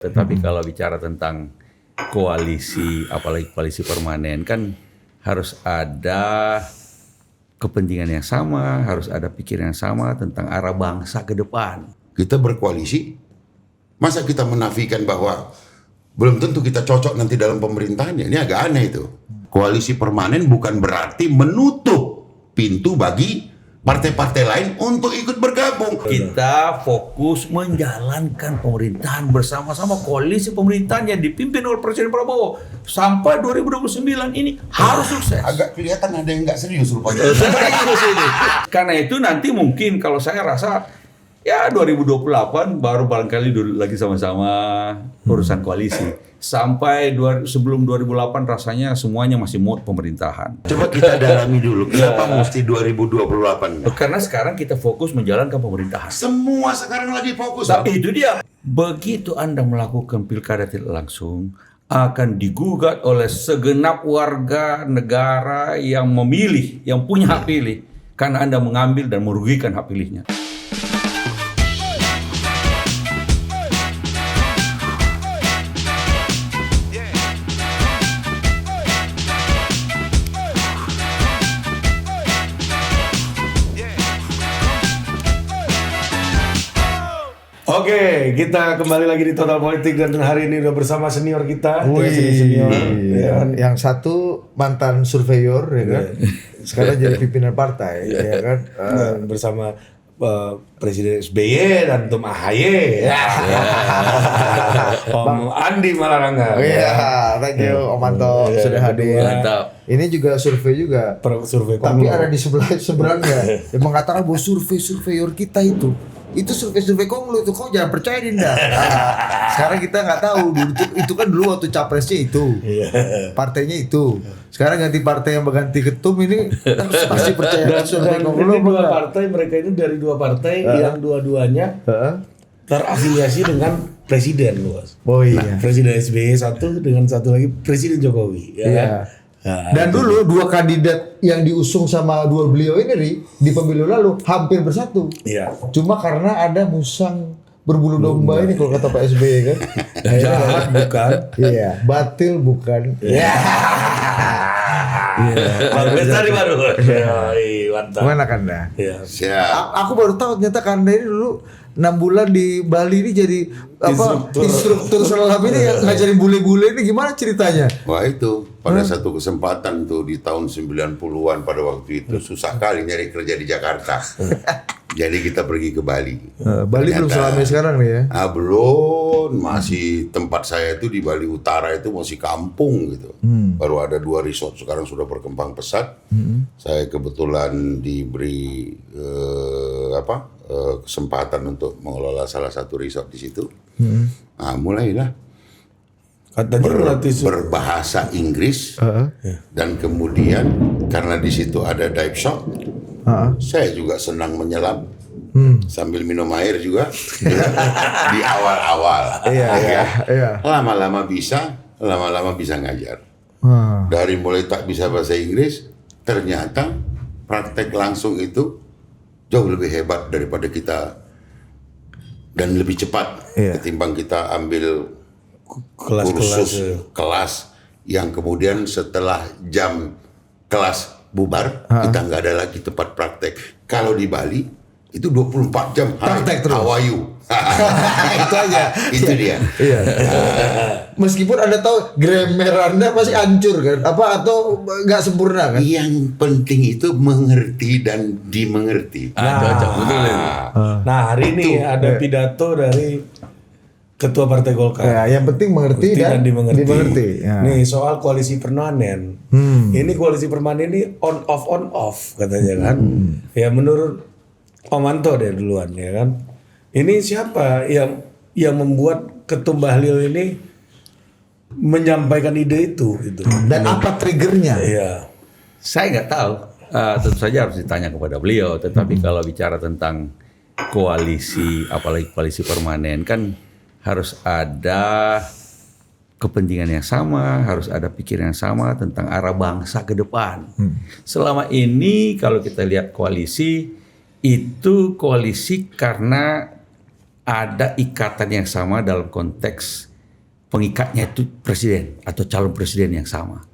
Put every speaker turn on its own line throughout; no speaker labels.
Tetapi kalau bicara tentang koalisi, apalagi koalisi permanen, kan harus ada kepentingan yang sama, harus ada pikiran yang sama tentang arah bangsa ke depan.
Kita berkoalisi, masa kita menafikan bahwa belum tentu kita cocok nanti dalam pemerintahannya? Ini agak aneh itu. Koalisi permanen bukan berarti menutup pintu bagi partai-partai lain untuk ikut bergabung.
Kita fokus menjalankan pemerintahan bersama-sama, koalisi pemerintahan yang dipimpin oleh Presiden Prabowo sampai 2029 ini harus sukses.
Agak kelihatan ada yang nggak serius rupanya.
Karena itu nanti mungkin kalau saya rasa ya 2028 baru barangkali duduk lagi sama-sama urusan koalisi. Sampai sebelum 2008 rasanya semuanya masih mood pemerintahan.
Coba kita dalami dulu, kenapa mesti 2028?
Karena sekarang kita fokus menjalankan pemerintahan.
Semua sekarang lagi fokus.
Tapi itu dia. Begitu Anda melakukan pilkada tidak langsung, akan digugat oleh segenap warga negara yang memilih, yang punya hak pilih. Karena Anda mengambil dan merugikan hak pilihnya.
Oke, kita kembali lagi di Total Politik dan hari ini udah bersama senior kita,
senior. Ya, yang satu mantan surveyor, ya kan? Sekarang jadi pimpinan partai, ya kan?
Bersama Presiden SBY dan Tum AHY, Om Andi Malarangga.
Iya, thank you Om Anto sudah hadir.
Mantap.
Ini juga survei juga.
Survei
Tapi
Komlo.
ada di seberangnya yang mengatakan bahwa surveyor kita itu survei Komlo itu, kok jangan percaya Dinda. Sekarang kita nggak tahu, itu kan dulu waktu capresnya itu, partainya itu. Sekarang ganti partai yang berganti ketum ini pasti percaya survei
Dan
Komlo.
ini dua partai, mereka ini dari dua partai yang dua-duanya terafiliasi dengan presiden, luas.
Oh iya.
Presiden SBY satu dengan satu lagi Presiden Jokowi. Ya
Iya.
kan? Nah,
Dan dulu dua kandidat yang diusung sama dua beliau ini di pemilu lalu hampir bersatu.
iya.
Cuma karena ada musang berbulu domba ini kalau kata Pak SBY kan.
Jahat bukan.
Iya, batil bukan.
Iya. Bestari baru. Mantap.
Mana Kanda?
Iya.
Siap.
Aku baru tahu ternyata Kanda ini dulu 6 bulan di Bali ini jadi instruktur selam ini yang ngajarin bule-bule ini, gimana ceritanya?
Wah itu, pada satu kesempatan tuh di tahun 90-an pada waktu itu susah kali nyari kerja di Jakarta. Jadi kita pergi ke Bali.
Bali belum selama sekarang nih ya?
Belum, masih tempat saya itu di Bali Utara itu masih kampung gitu. Baru ada 2 resort, sekarang sudah berkembang pesat. Saya kebetulan diberi kesempatan untuk mengelola salah satu resort di situ. Nah, mulailah
Katanya
berbahasa Inggris dan kemudian karena di situ ada dive shop, saya juga senang menyelam sambil minum air juga di awal-awal.
Iya.
Lama-lama bisa ngajar. Dari mulai tak bisa bahasa Inggris, ternyata praktek langsung itu jauh lebih hebat daripada kita dan lebih cepat ketimbang kita ambil kelas yang kemudian setelah jam kelas bubar kita nggak ada lagi tempat praktek. Kalau di Bali itu 24 jam
Praktek terus.
Hawayu.
Itu aja.
Itu dia.
Iya. Meskipun Anda tahu grammar Anda masih hancur kan? Atau nggak sempurna kan?
Yang penting itu mengerti dan dimengerti.
Cocok betul ini.
Nah, hari ini ada pidato dari Ketua Partai Golkar.
Ya, yang penting mengerti dan dimengerti. Ya.
Nih soal koalisi permanen. Ini koalisi permanen ini on off katanya kan. Ya menurut Om Anto deh duluan ya kan. Ini siapa yang membuat Ketum Bahlil ini menyampaikan ide itu gitu.
Dan apa triggernya?
Iya.
Saya nggak tahu. Tentu saja harus ditanya kepada beliau. Tetapi kalau bicara tentang koalisi, apalagi koalisi permanen, kan harus ada kepentingan yang sama, harus ada pikiran yang sama tentang arah bangsa ke depan. Selama ini kalau kita lihat koalisi, itu koalisi karena ada ikatan yang sama dalam konteks pengikatnya itu presiden atau calon presiden yang sama.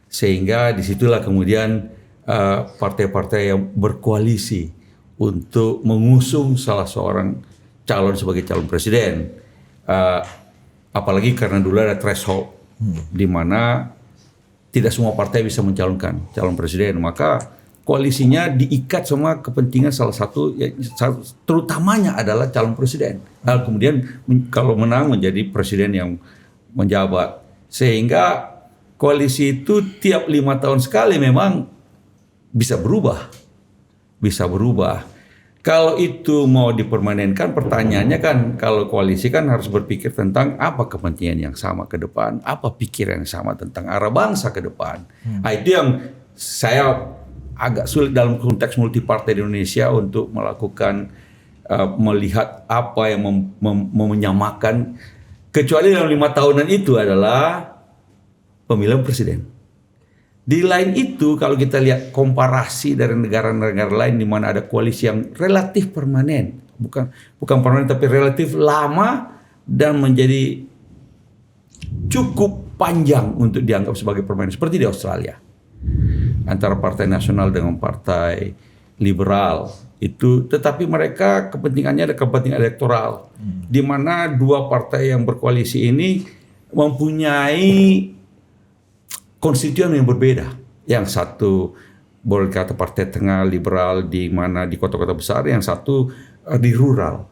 Sehingga disitulah kemudian partai-partai yang berkoalisi untuk mengusung salah seorang calon sebagai calon presiden. Apalagi karena dulu ada threshold di mana tidak semua partai bisa mencalonkan calon presiden, maka koalisinya diikat sama kepentingan salah satu, terutamanya adalah calon presiden. Kemudian kalau menang menjadi presiden yang menjabat. Sehingga koalisi itu tiap 5 tahun sekali memang bisa berubah. Kalau itu mau dipermanenkan, pertanyaannya kan kalau koalisi kan harus berpikir tentang apa kepentingan yang sama ke depan, apa pikiran yang sama tentang arah bangsa ke depan. Nah, itu yang saya agak sulit dalam konteks multipartai di Indonesia untuk melakukan melihat apa yang menyamakan, kecuali dalam 5 tahunan itu adalah pemilihan presiden. Di lain itu, kalau kita lihat komparasi dari negara-negara lain di mana ada koalisi yang relatif permanen, bukan permanen tapi relatif lama dan menjadi cukup panjang untuk dianggap sebagai permanen, seperti di Australia. Antara partai nasional dengan partai liberal itu, tetapi mereka kepentingannya ada kepentingan elektoral, di mana dua partai yang berkoalisi ini mempunyai konstituen yang berbeda. Yang satu boleh kata partai tengah liberal di mana di kota-kota besar, yang satu di rural.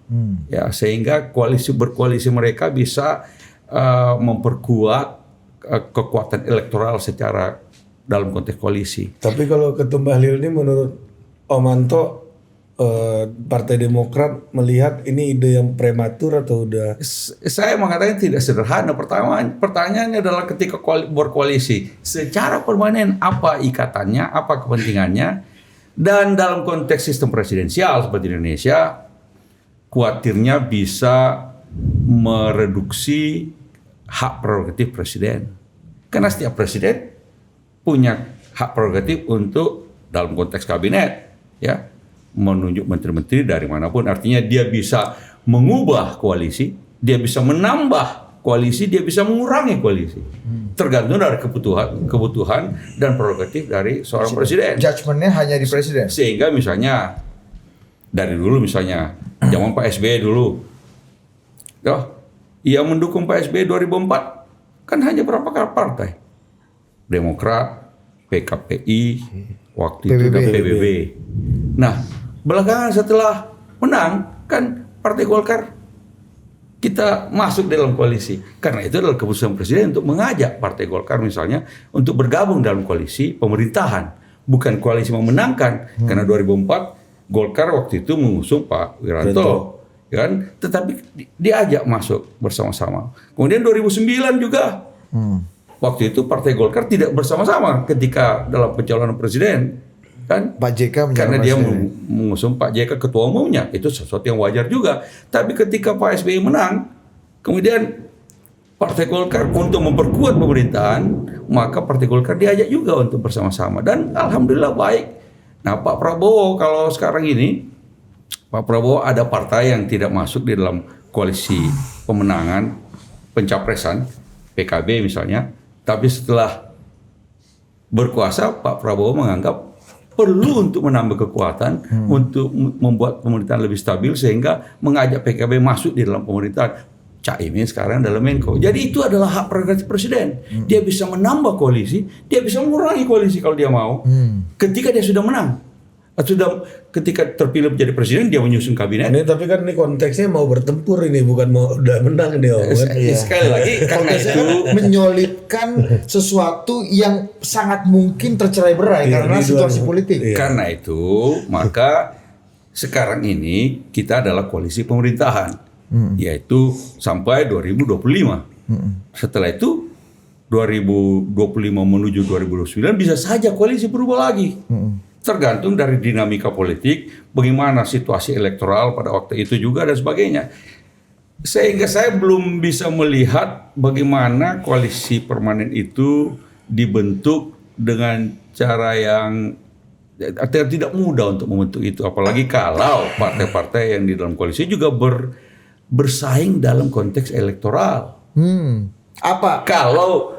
Ya, sehingga berkoalisi mereka bisa memperkuat kekuatan elektoral secara dalam konteks koalisi.
Tapi kalau Ketum Bahlil ini menurut Om Anto, Partai Demokrat melihat ini ide yang prematur atau udah?
Saya mengatakan tidak sederhana. Pertanyaannya adalah ketika berkoalisi secara permanen apa ikatannya, apa kepentingannya, dan dalam konteks sistem presidensial seperti Indonesia, khawatirnya bisa mereduksi hak prerogatif presiden. Karena setiap presiden punya hak prerogatif untuk dalam konteks kabinet, ya, menunjuk menteri-menteri dari manapun. Artinya dia bisa mengubah koalisi, dia bisa menambah koalisi, dia bisa mengurangi koalisi. Tergantung dari kebutuhan dan prerogatif dari seorang presiden.
Judgment-nya hanya di presiden.
Sehingga misalnya dari dulu misalnya zaman Pak SBY dulu, yang mendukung Pak SBY 2004 kan hanya berapa partai? Demokrat, PKPI, waktu itu dan PBB. Nah, belakangan setelah menang kan Partai Golkar kita masuk dalam koalisi. Karena itu adalah keputusan presiden untuk mengajak Partai Golkar misalnya untuk bergabung dalam koalisi pemerintahan, bukan koalisi memenangkan. Karena 2004 Golkar waktu itu mengusung Pak Wiranto, kan? Tetapi diajak masuk bersama-sama. Kemudian 2009 juga. Waktu itu Partai Golkar tidak bersama-sama ketika dalam pencalonan presiden, kan?
Pak JK
karena dia mengusung Pak JK ketua umumnya, itu sesuatu yang wajar juga. Tapi ketika Pak SBY menang, kemudian Partai Golkar untuk memperkuat pemerintahan, maka Partai Golkar diajak juga untuk bersama-sama, dan alhamdulillah baik. Nah, Pak Prabowo kalau sekarang ini, Pak Prabowo ada partai yang tidak masuk di dalam koalisi pemenangan pencapresan, PKB misalnya. Tapi setelah berkuasa, Pak Prabowo menganggap perlu untuk menambah kekuatan, untuk membuat pemerintahan lebih stabil, sehingga mengajak PKB masuk di dalam pemerintahan. Caimin sekarang dalam Menko. Jadi itu adalah hak prerogatif presiden. Dia bisa menambah koalisi, dia bisa mengurangi koalisi kalau dia mau. Ketika dia sudah menang, ketika terpilih menjadi presiden, dia menyusun kabinet.
Ini tapi kan ini konteksnya mau bertempur ini, bukan mau udah menang dia.
Sekali lagi karena itu
menyolidkan sesuatu yang sangat mungkin tercerai-berai karena situasi politik.
Karena itu maka sekarang ini kita adalah koalisi pemerintahan, yaitu sampai 2025. Setelah itu 2025 menuju 2029 bisa saja koalisi berubah lagi. Tergantung dari dinamika politik, bagaimana situasi elektoral pada waktu itu juga dan sebagainya. Sehingga saya belum bisa melihat bagaimana koalisi permanen itu dibentuk dengan cara yang tidak mudah untuk membentuk itu. Apalagi kalau partai-partai yang di dalam koalisi juga bersaing dalam konteks elektoral.
Apa?
Kalau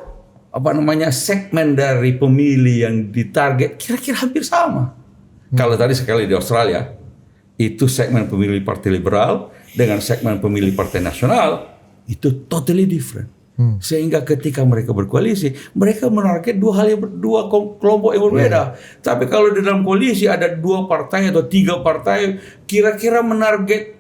segmen dari pemilih yang ditarget kira-kira hampir sama. Kalau tadi sekali di Australia itu segmen pemilih Partai Liberal dengan segmen pemilih Partai Nasional itu totally different. Sehingga ketika mereka berkoalisi, mereka menarget dua kelompok yang berbeda. Tapi kalau di dalam koalisi ada 2 partai atau 3 partai, kira-kira menarget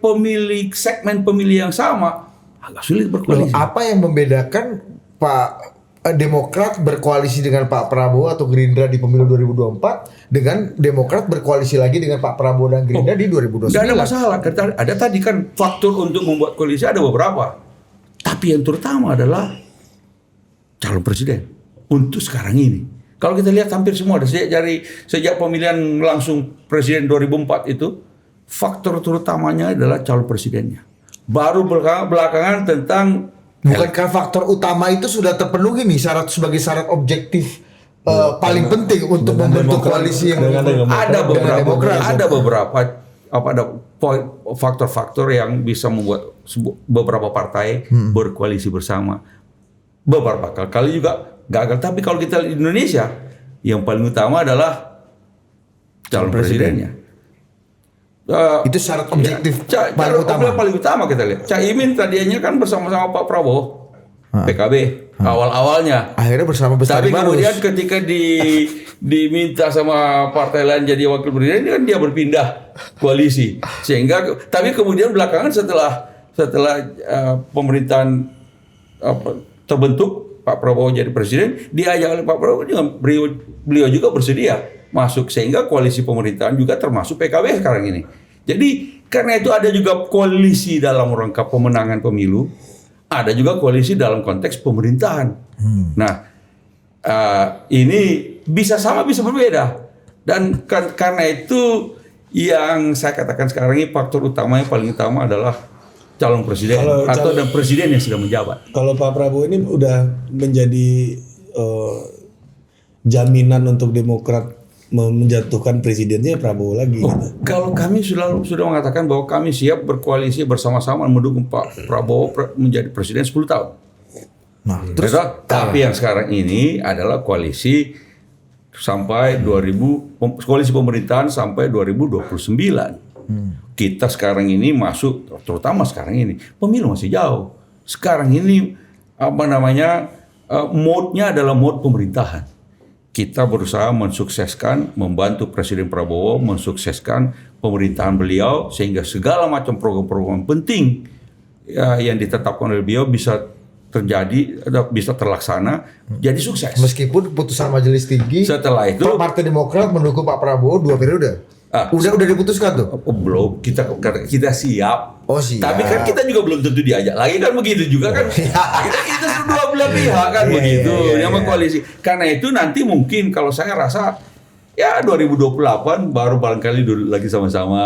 segmen pemilih yang sama, agak sulit berkoalisi.
Apa yang membedakan Pak Demokrat berkoalisi dengan Pak Prabowo atau Gerindra di pemilu 2024 dengan Demokrat berkoalisi lagi dengan Pak Prabowo dan Gerindra di 2029?
Tidak ada masalah. Ada tadi kan faktor untuk membuat koalisi ada beberapa. Tapi yang terutama adalah calon presiden untuk sekarang ini. Kalau kita lihat hampir semua sejak pemilihan langsung presiden 2004 itu faktor terutamanya adalah calon presidennya. Baru belakangan tentang
bukankah faktor utama itu sudah terpenuhi nih sebagai syarat objektif paling penting untuk membentuk koalisi yang
ada beberapa faktor-faktor yang bisa membuat beberapa partai berkoalisi bersama. Beberapa kali juga gagal. Tapi kalau kita lihat di Indonesia, yang paling utama adalah calon presidennya.
Itu syarat objektif
paling utama kita lihat. Caimin tadinya kan bersama-sama Pak Prabowo, PKB awal-awalnya.
Akhirnya bersama Bestari Barus.
Tapi kemudian ketika diminta sama partai lain jadi wakil presiden, kan dia berpindah koalisi. Tapi kemudian belakangan setelah pemerintahan terbentuk, Pak Prabowo jadi presiden, diajak oleh Pak Prabowo, beliau juga bersedia masuk, sehingga koalisi pemerintahan juga termasuk PKB sekarang ini. Jadi karena itu ada juga koalisi dalam rangka pemenangan pemilu, ada juga koalisi dalam konteks pemerintahan. Nah, ini bisa sama bisa berbeda, dan karena itu yang saya katakan sekarang ini faktor utamanya paling utama adalah calon presiden dan presiden yang sedang menjabat.
Kalau Pak Prabowo ini udah menjadi jaminan untuk Demokrat menjatuhkan presidennya Prabowo lagi.
Kalau kami sudah mengatakan bahwa kami siap berkoalisi bersama-sama mendukung Pak Prabowo menjadi presiden 10 tahun.
Nah, terus
tapi yang sekarang ini adalah koalisi sampai koalisi pemerintahan sampai 2029. Kita sekarang ini masuk, terutama sekarang ini pemilu masih jauh. Sekarang ini mode-nya adalah mode pemerintahan. Kita berusaha membantu Presiden Prabowo mensukseskan pemerintahan beliau sehingga segala macam program-program penting yang ditetapkan oleh beliau bisa terlaksana, jadi sukses.
Meskipun putusan Majelis Tinggi
setelah itu
Partai Demokrat mendukung Pak Prabowo 2 periode. Udah diputuskan tuh?
Belum, kita siap.
Oh siap.
Tapi kan kita juga belum tentu diajak lagi kan, begitu juga kan. kita dua belah pihak kan begitu. Yang koalisi. Karena itu nanti mungkin kalau saya rasa ya 2028 baru barangkali dulu lagi sama-sama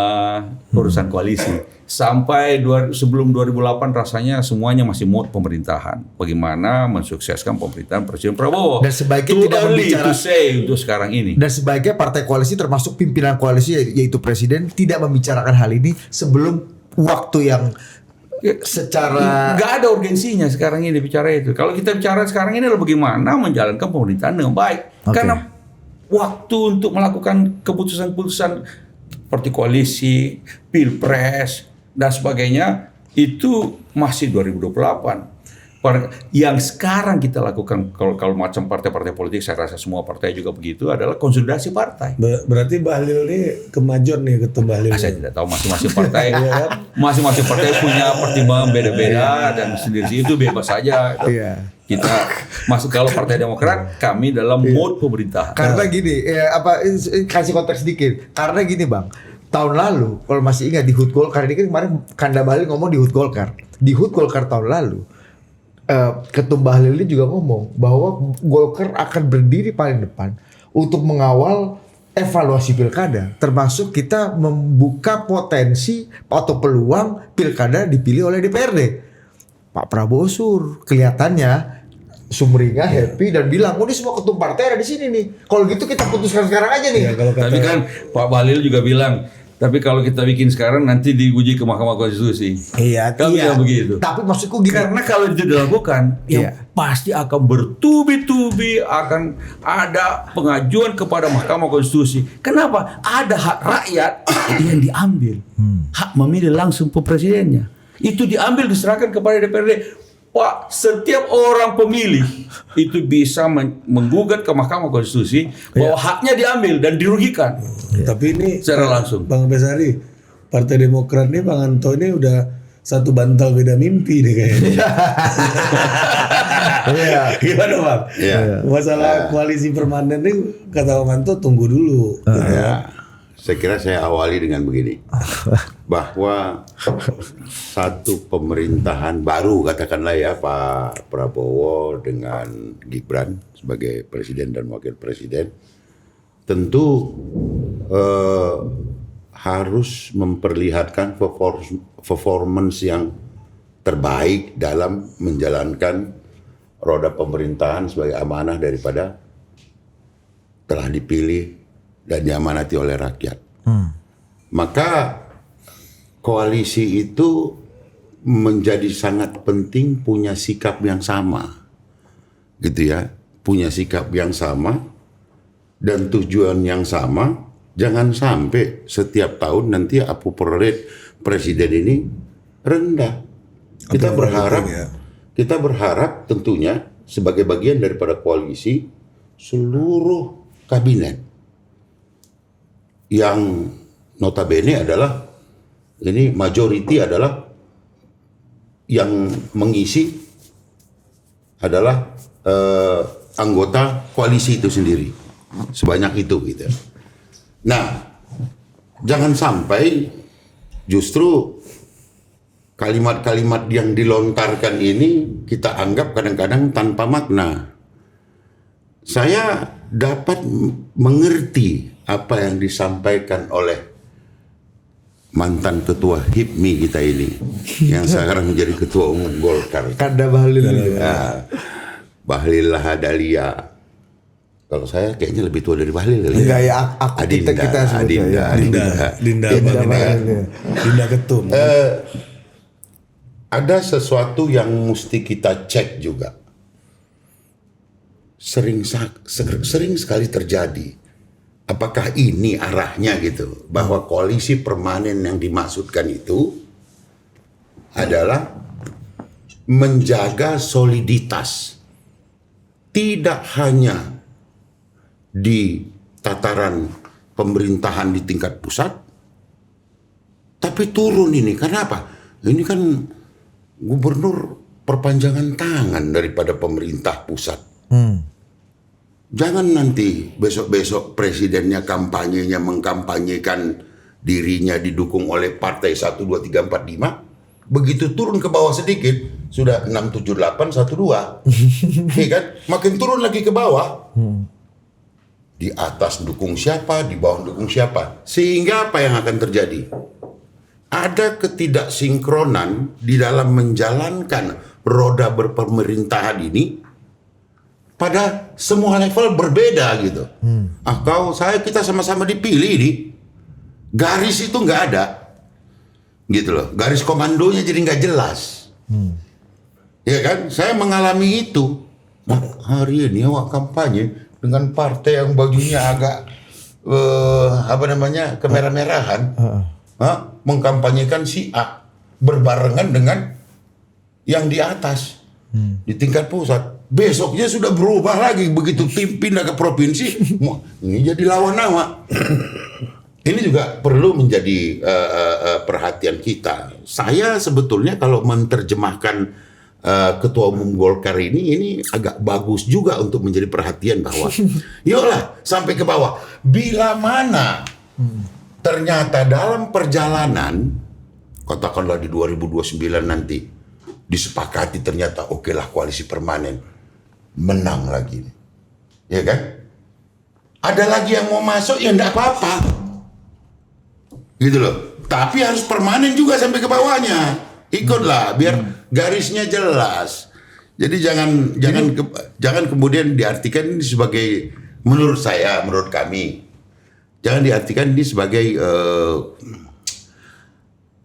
urusan koalisi. Sampai sebelum 2008 rasanya semuanya masih mode pemerintahan. Bagaimana mensukseskan pemerintahan Presiden Prabowo.
Dan sebaiknya tidak membicarakan
untuk sekarang ini.
Dan sebaiknya partai koalisi termasuk pimpinan koalisi yaitu Presiden tidak membicarakan hal ini sebelum waktu yang secara
nggak ada urgensinya sekarang ini bicara itu. Kalau kita bicara sekarang ini adalah bagaimana menjalankan pemerintahan dengan baik. Karena waktu untuk melakukan keputusan-keputusan seperti koalisi, pilpres dan sebagainya itu masih 2028. Yang sekarang kita lakukan kalau macam partai-partai politik, saya rasa semua partai juga begitu, adalah konsolidasi partai.
Berarti Bahlil ini kemajon nih, Ketum Bahlil.
Saya tidak tahu, masing-masing partai punya pertimbangan beda-beda dan sendiri itu bebas saja. Kita masuk kalau Partai Demokrat, kami dalam mode pemerintahan.
Karena gini, kasih konteks sedikit. Karena gini Bang, tahun lalu kalau masih ingat di HUT Golkar ini kan kemarin Kanda Bahlil ngomong di HUT Golkar. Di HUT Golkar tahun lalu, Ketum Bahlil ini juga ngomong bahwa Golkar akan berdiri paling depan untuk mengawal evaluasi pilkada, termasuk kita membuka potensi atau peluang pilkada dipilih oleh DPRD. Pak Prabowo kelihatannya sumringah, happy dan bilang, ini semua ketum partai ada di sini nih. Kalau gitu kita putuskan sekarang aja nih.
Tapi kan Pak Bahlil juga bilang, Tapi kalau kita bikin sekarang nanti diuji ke Mahkamah Konstitusi.
Iya,
Kan
iya.
bisa begitu.
Tapi maksudku gini.
Karena kalau itu dilakukan,
Iya.
ya pasti akan bertubi-tubi, akan ada pengajuan kepada Mahkamah Konstitusi. Kenapa? Ada hak rakyat yang diambil, hak memilih langsung presidennya. Itu diambil diserahkan kepada DPRD. Pak, setiap orang pemilih itu bisa menggugat ke Mahkamah Konstitusi bahwa haknya diambil dan dirugikan.
Tapi ini
Secara langsung.
Bang Besari, Partai Demokrat nih Bang Anto ini udah satu bantal beda mimpi nih kayaknya.
Iya.
Gimana Bang?
Iya.
Masalah koalisi permanen ini kata Bang Anto tunggu dulu.
Ya, saya kira saya awali dengan begini, bahwa satu pemerintahan baru katakanlah ya Pak Prabowo dengan Gibran sebagai presiden dan wakil presiden tentu harus memperlihatkan performance yang terbaik dalam menjalankan roda pemerintahan sebagai amanah daripada telah dipilih dan diamanati oleh rakyat. Maka koalisi itu menjadi sangat penting punya sikap yang sama, gitu ya, punya sikap yang sama dan tujuan yang sama. Jangan sampai setiap tahun nanti approval rate presiden ini rendah. Kita berharap tentunya sebagai bagian daripada koalisi seluruh kabinet yang notabene adalah ini majority adalah yang mengisi adalah anggota koalisi itu sendiri sebanyak itu gitu. Nah, jangan sampai justru kalimat-kalimat yang dilontarkan ini kita anggap kadang-kadang tanpa makna. Saya dapat mengerti apa yang disampaikan oleh mantan ketua HIPMI kita ini yang sekarang menjadi ketua umum Golkar.
Kanda Bahlil.
Bahlil Lahadalia. Kalau saya kayaknya lebih tua dari Bahlil.
Enggak ya, aku kita sebut
Dinda Ketum.
Ada sesuatu yang mesti kita cek juga. Sering sekali terjadi. Apakah ini arahnya gitu? Bahwa koalisi permanen yang dimaksudkan itu adalah menjaga soliditas. Tidak hanya di tataran pemerintahan di tingkat pusat, tapi turun ini. Kenapa? Ini kan gubernur perpanjangan tangan daripada pemerintah pusat. Jangan nanti besok-besok presidennya kampanyenya mengkampanyekan dirinya didukung oleh partai 1, 2, 3, 4, 5. Begitu turun ke bawah sedikit, sudah 6, 7, 8, 1, 2. Iya kan? Makin turun lagi ke bawah. Di atas dukung siapa, di bawah dukung siapa. Sehingga apa yang akan terjadi? Ada ketidaksinkronan di dalam menjalankan roda berpemerintahan ini pada semua level berbeda gitu. Kita sama-sama dipilih ini, garis itu nggak ada, gitu loh. Garis komandonya jadi nggak jelas. Ya kan? Saya mengalami itu. Hari ini awak kampanye dengan partai yang bajunya agak kemerah-merahan, mengkampanyekan si A berbarengan dengan yang di atas di tingkat pusat. Besoknya sudah berubah lagi, begitu tim pindah ke provinsi, ini jadi lawan nama. Ini juga perlu menjadi perhatian kita. Saya sebetulnya kalau menerjemahkan ketua umum Golkar ini agak bagus juga untuk menjadi perhatian bahwa yolah sampai ke bawah. Bila mana ternyata dalam perjalanan, katakanlah di 2029 nanti disepakati ternyata okelah koalisi permanen menang lagi, ya kan? Ada lagi yang mau masuk ya enggak apa-apa, gitu loh. Tapi harus permanen juga sampai ke bawahnya, ikutlah biar garisnya jelas. Jadi jangan kemudian diartikan ini sebagai, menurut kami Jangan diartikan ini sebagai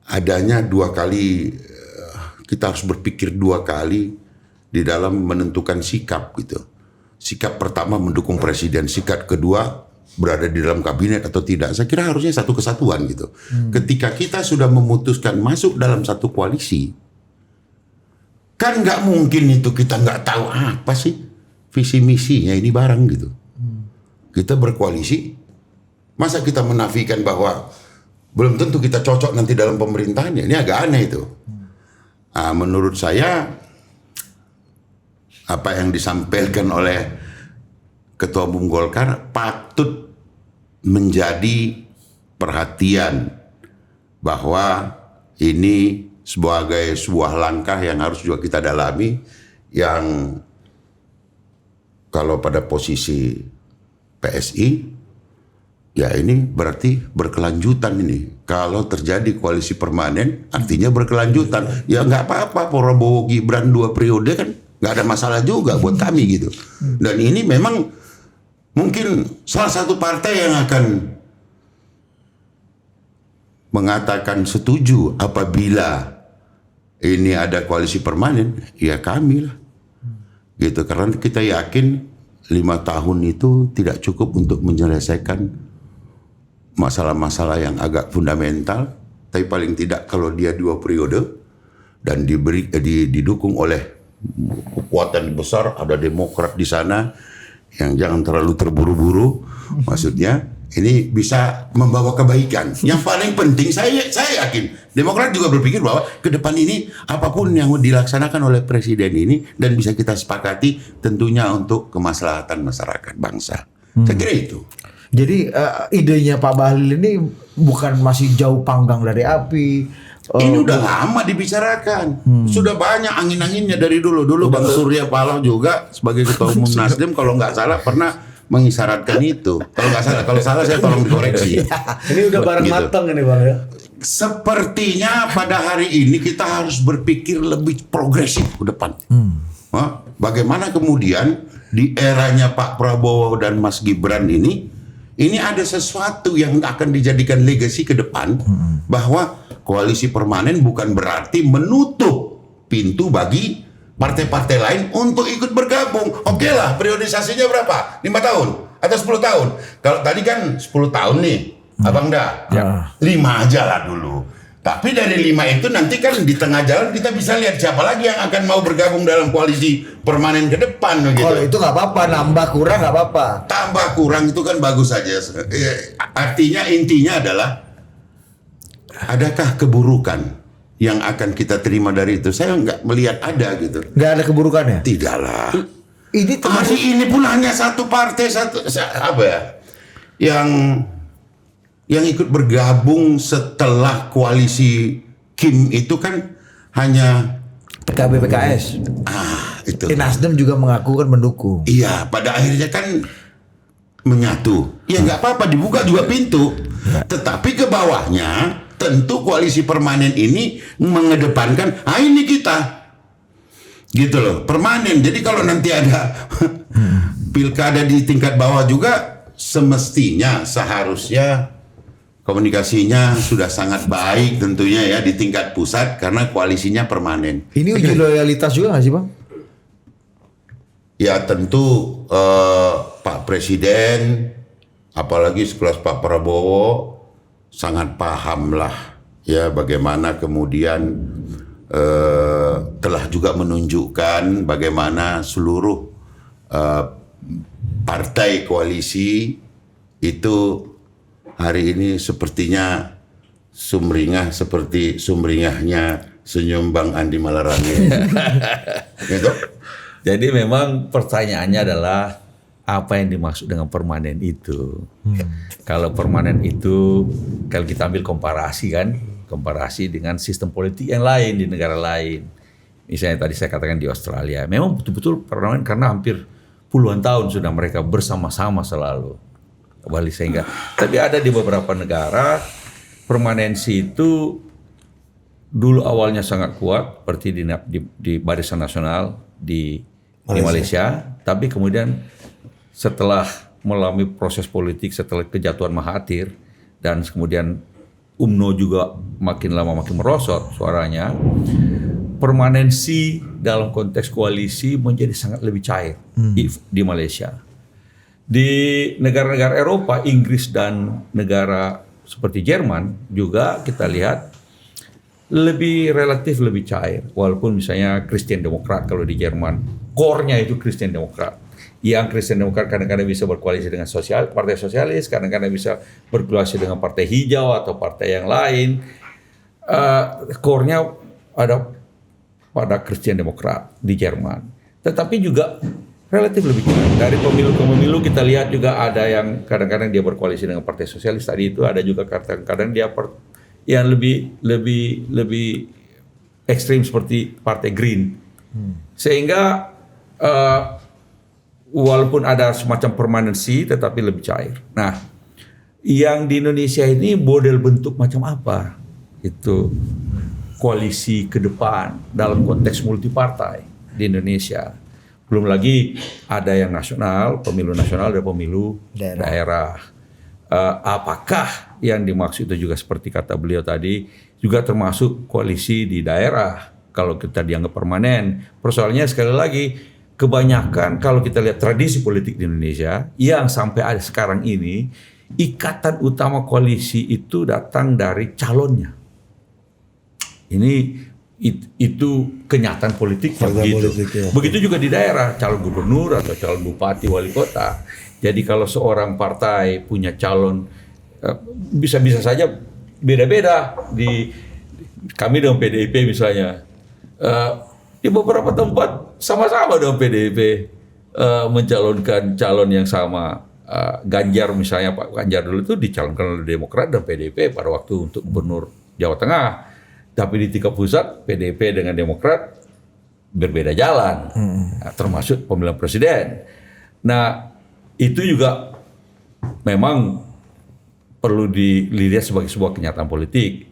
adanya 2 kali, kita harus berpikir 2 kali di dalam menentukan sikap gitu. Sikap pertama mendukung presiden, sikap kedua berada di dalam kabinet atau tidak. Saya kira harusnya satu kesatuan gitu. Ketika kita sudah memutuskan masuk dalam satu koalisi, kan nggak mungkin itu kita nggak tahu apa sih visi misinya ini barang gitu. Kita berkoalisi, masa kita menafikan bahwa belum tentu kita cocok nanti dalam pemerintahannya? Ini agak aneh itu. Menurut saya apa yang disampaikan oleh Ketua Umum Golkar patut menjadi perhatian bahwa ini sebagai sebuah langkah yang harus juga kita dalami, yang kalau pada posisi PSI ya ini berarti berkelanjutan ini. Kalau terjadi koalisi permanen artinya berkelanjutan. Ya nggak apa-apa Prabowo Gibran 2 periode kan nggak ada masalah juga buat kami gitu. Dan ini memang mungkin salah satu partai yang akan mengatakan setuju apabila ini ada koalisi permanen, ya kami lah. Gitu, karena kita yakin 5 tahun itu tidak cukup untuk menyelesaikan masalah-masalah yang agak fundamental, tapi paling tidak kalau dia 2 periode dan didukung oleh kekuatan besar, ada Demokrat di sana yang jangan terlalu terburu-buru, maksudnya ini bisa membawa kebaikan. Yang paling penting saya yakin Demokrat juga berpikir bahwa ke depan ini apapun yang dilaksanakan oleh presiden ini dan bisa kita sepakati tentunya untuk kemaslahatan masyarakat bangsa. Saya kira itu.
Jadi idenya Pak Bahlil ini bukan masih jauh panggang dari api.
Ini udah lama dibicarakan. Sudah banyak angin-anginnya dari dulu. Dulu Bang Surya Paloh juga sebagai Ketua Umum Nasdem kalau nggak salah pernah mengisyaratkan itu. Kalau nggak salah, kalau salah saya tolong dikoreksi.
Ini udah bareng matang ini Bang ya.
Sepertinya pada hari ini kita harus berpikir lebih progresif ke depan. Bagaimana kemudian di eranya Pak Prabowo dan Mas Gibran ini ada sesuatu yang akan dijadikan legasi ke depan, bahwa koalisi permanen bukan berarti menutup pintu bagi partai-partai lain untuk ikut bergabung. Oke lah, periodisasinya berapa? 5 tahun atau 10 tahun? Kalau tadi kan 10 tahun nih, Abang dah. 5 aja lah dulu. Tapi dari 5 itu nanti kan di tengah jalan kita bisa lihat siapa lagi yang akan mau bergabung dalam koalisi permanen ke depan. Gitu.
Kalau itu nggak apa-apa, nambah kurang nggak apa-apa.
Tambah kurang itu kan bagus saja. Artinya intinya adalah, adakah keburukan yang akan kita terima dari itu? Saya nggak melihat ada gitu.
Nggak ada keburukannya?
Tidaklah.
Ini
hari ini pun hanya satu partai, yang ikut bergabung setelah koalisi Kim itu kan hanya
PKB PKS.
Itu.
Nasdem juga mengaku kan mendukung.
Iya, pada akhirnya kan menyatu. Ya nggak apa-apa, dibuka juga pintu. Tetapi ke bawahnya tentu koalisi permanen ini mengedepankan, ini kita. Gitu loh, permanen. Jadi kalau nanti ada pilkada di tingkat bawah juga, semestinya seharusnya komunikasinya sudah sangat baik tentunya ya di tingkat pusat karena koalisinya permanen.
Ini uji loyalitas juga nggak sih Bang?
Ya tentu Pak Presiden, apalagi sekelas Pak Prabowo, sangat paham lah ya bagaimana kemudian telah juga menunjukkan bagaimana seluruh partai koalisi itu hari ini sepertinya sumringah seperti sumringahnya senyum Bang Andi Malarangeng. Gitu.
Jadi memang pertanyaannya adalah apa yang dimaksud dengan permanen itu? Kalau permanen itu, kalau kita ambil komparasi dengan sistem politik yang lain di negara lain. Misalnya tadi saya katakan di Australia, memang betul-betul permanen karena hampir puluhan tahun sudah mereka bersama-sama selalu. Kembali sehingga, tapi ada di beberapa negara permanensi itu dulu awalnya sangat kuat, seperti di Barisan Nasional di Malaysia, tapi kemudian setelah melalui proses politik setelah kejatuhan Mahathir dan kemudian UMNO juga makin lama makin merosot suaranya, permanensi dalam konteks koalisi menjadi sangat lebih cair di Malaysia. Di negara-negara Eropa, Inggris dan negara seperti Jerman juga kita lihat relatif lebih cair. Walaupun misalnya Christian Demokrat kalau di Jerman, core-nya itu Christian Demokrat. Yang Christian Demokrat kadang-kadang bisa berkoalisi dengan partai sosialis, kadang-kadang bisa berkoalisi dengan partai hijau atau partai yang lain. Core-nya ada pada Christian Demokrat di Jerman. Tetapi juga relatif lebih cair. Dari pemilu ke pemilu kita lihat juga ada yang kadang-kadang dia berkoalisi dengan partai sosialis. Tadi itu ada juga kadang-kadang dia yang lebih ekstrim seperti partai Green. Sehingga walaupun ada semacam permanensi tetapi lebih cair. Nah, yang di Indonesia ini model bentuk macam apa? Itu koalisi ke depan dalam konteks multipartai di Indonesia. Belum lagi ada yang nasional, pemilu nasional dan pemilu daerah. Apakah yang dimaksud itu juga seperti kata beliau tadi juga termasuk koalisi di daerah kalau kita dianggap permanen? Persoalannya sekali lagi kebanyakan kalau kita lihat tradisi politik di Indonesia yang sampai ada sekarang ini, ikatan utama koalisi itu datang dari calonnya. Itu kenyataan politik begitu. Ya. Begitu juga di daerah, calon gubernur atau calon bupati, wali kota. Jadi kalau seorang partai punya calon, bisa saja beda-beda. Kami dengan PDIP misalnya, di beberapa tempat sama-sama dengan PDIP mencalonkan calon yang sama. Ganjar misalnya, Pak Ganjar dulu itu dicalonkan oleh Demokrat dan PDIP pada waktu untuk gubernur Jawa Tengah. Tapi di tingkat pusat PDIP dengan Demokrat berbeda jalan, termasuk pemilihan presiden. Nah itu juga memang perlu dilihat sebagai sebuah kenyataan politik.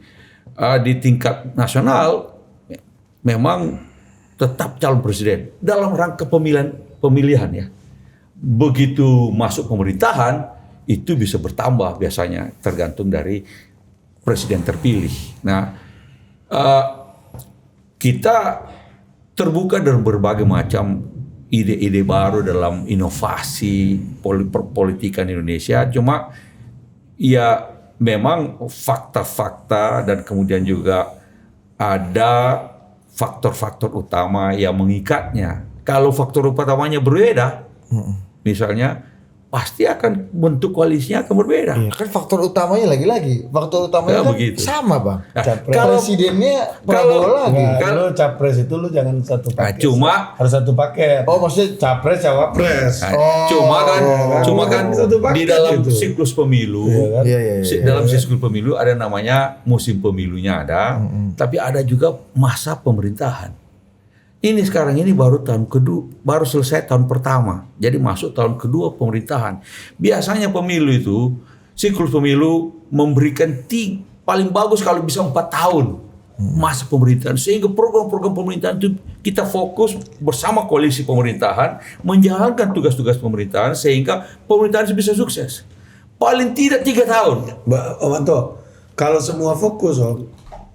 Di tingkat nasional memang tetap calon presiden dalam rangka pemilihan ya. Begitu masuk pemerintahan itu bisa bertambah biasanya tergantung dari presiden terpilih. Nah kita terbuka dengan berbagai macam ide-ide baru dalam inovasi politikan Indonesia. Cuma ya memang fakta-fakta dan kemudian juga ada faktor-faktor utama yang mengikatnya. Kalau faktor utamanya berbeda, misalnya pasti akan bentuk koalisinya akan berbeda.
Iya, kan faktor utamanya lagi-lagi. Faktor utamanya kan begitu. Sama, Bang. Kalau presidennya Prabowo lagi.
Kalau capres itu lu jangan satu paket.
Harus
satu paket. Oh, maksudnya capres cawapres.
Cuma kan di dalam siklus pemilu, dalam siklus pemilu ada namanya musim pemilunya ada, tapi ada juga masa pemerintahan. Ini sekarang ini baru tahun kedua, baru selesai tahun pertama. Jadi masuk tahun kedua pemerintahan. Biasanya pemilu itu, siklus pemilu memberikan paling bagus kalau bisa 4 tahun masa pemerintahan. Sehingga program-program pemerintahan itu kita fokus bersama koalisi pemerintahan, menjalankan tugas-tugas pemerintahan sehingga pemerintahan bisa sukses. Paling tidak 3 tahun.
Om Anto, kalau semua fokus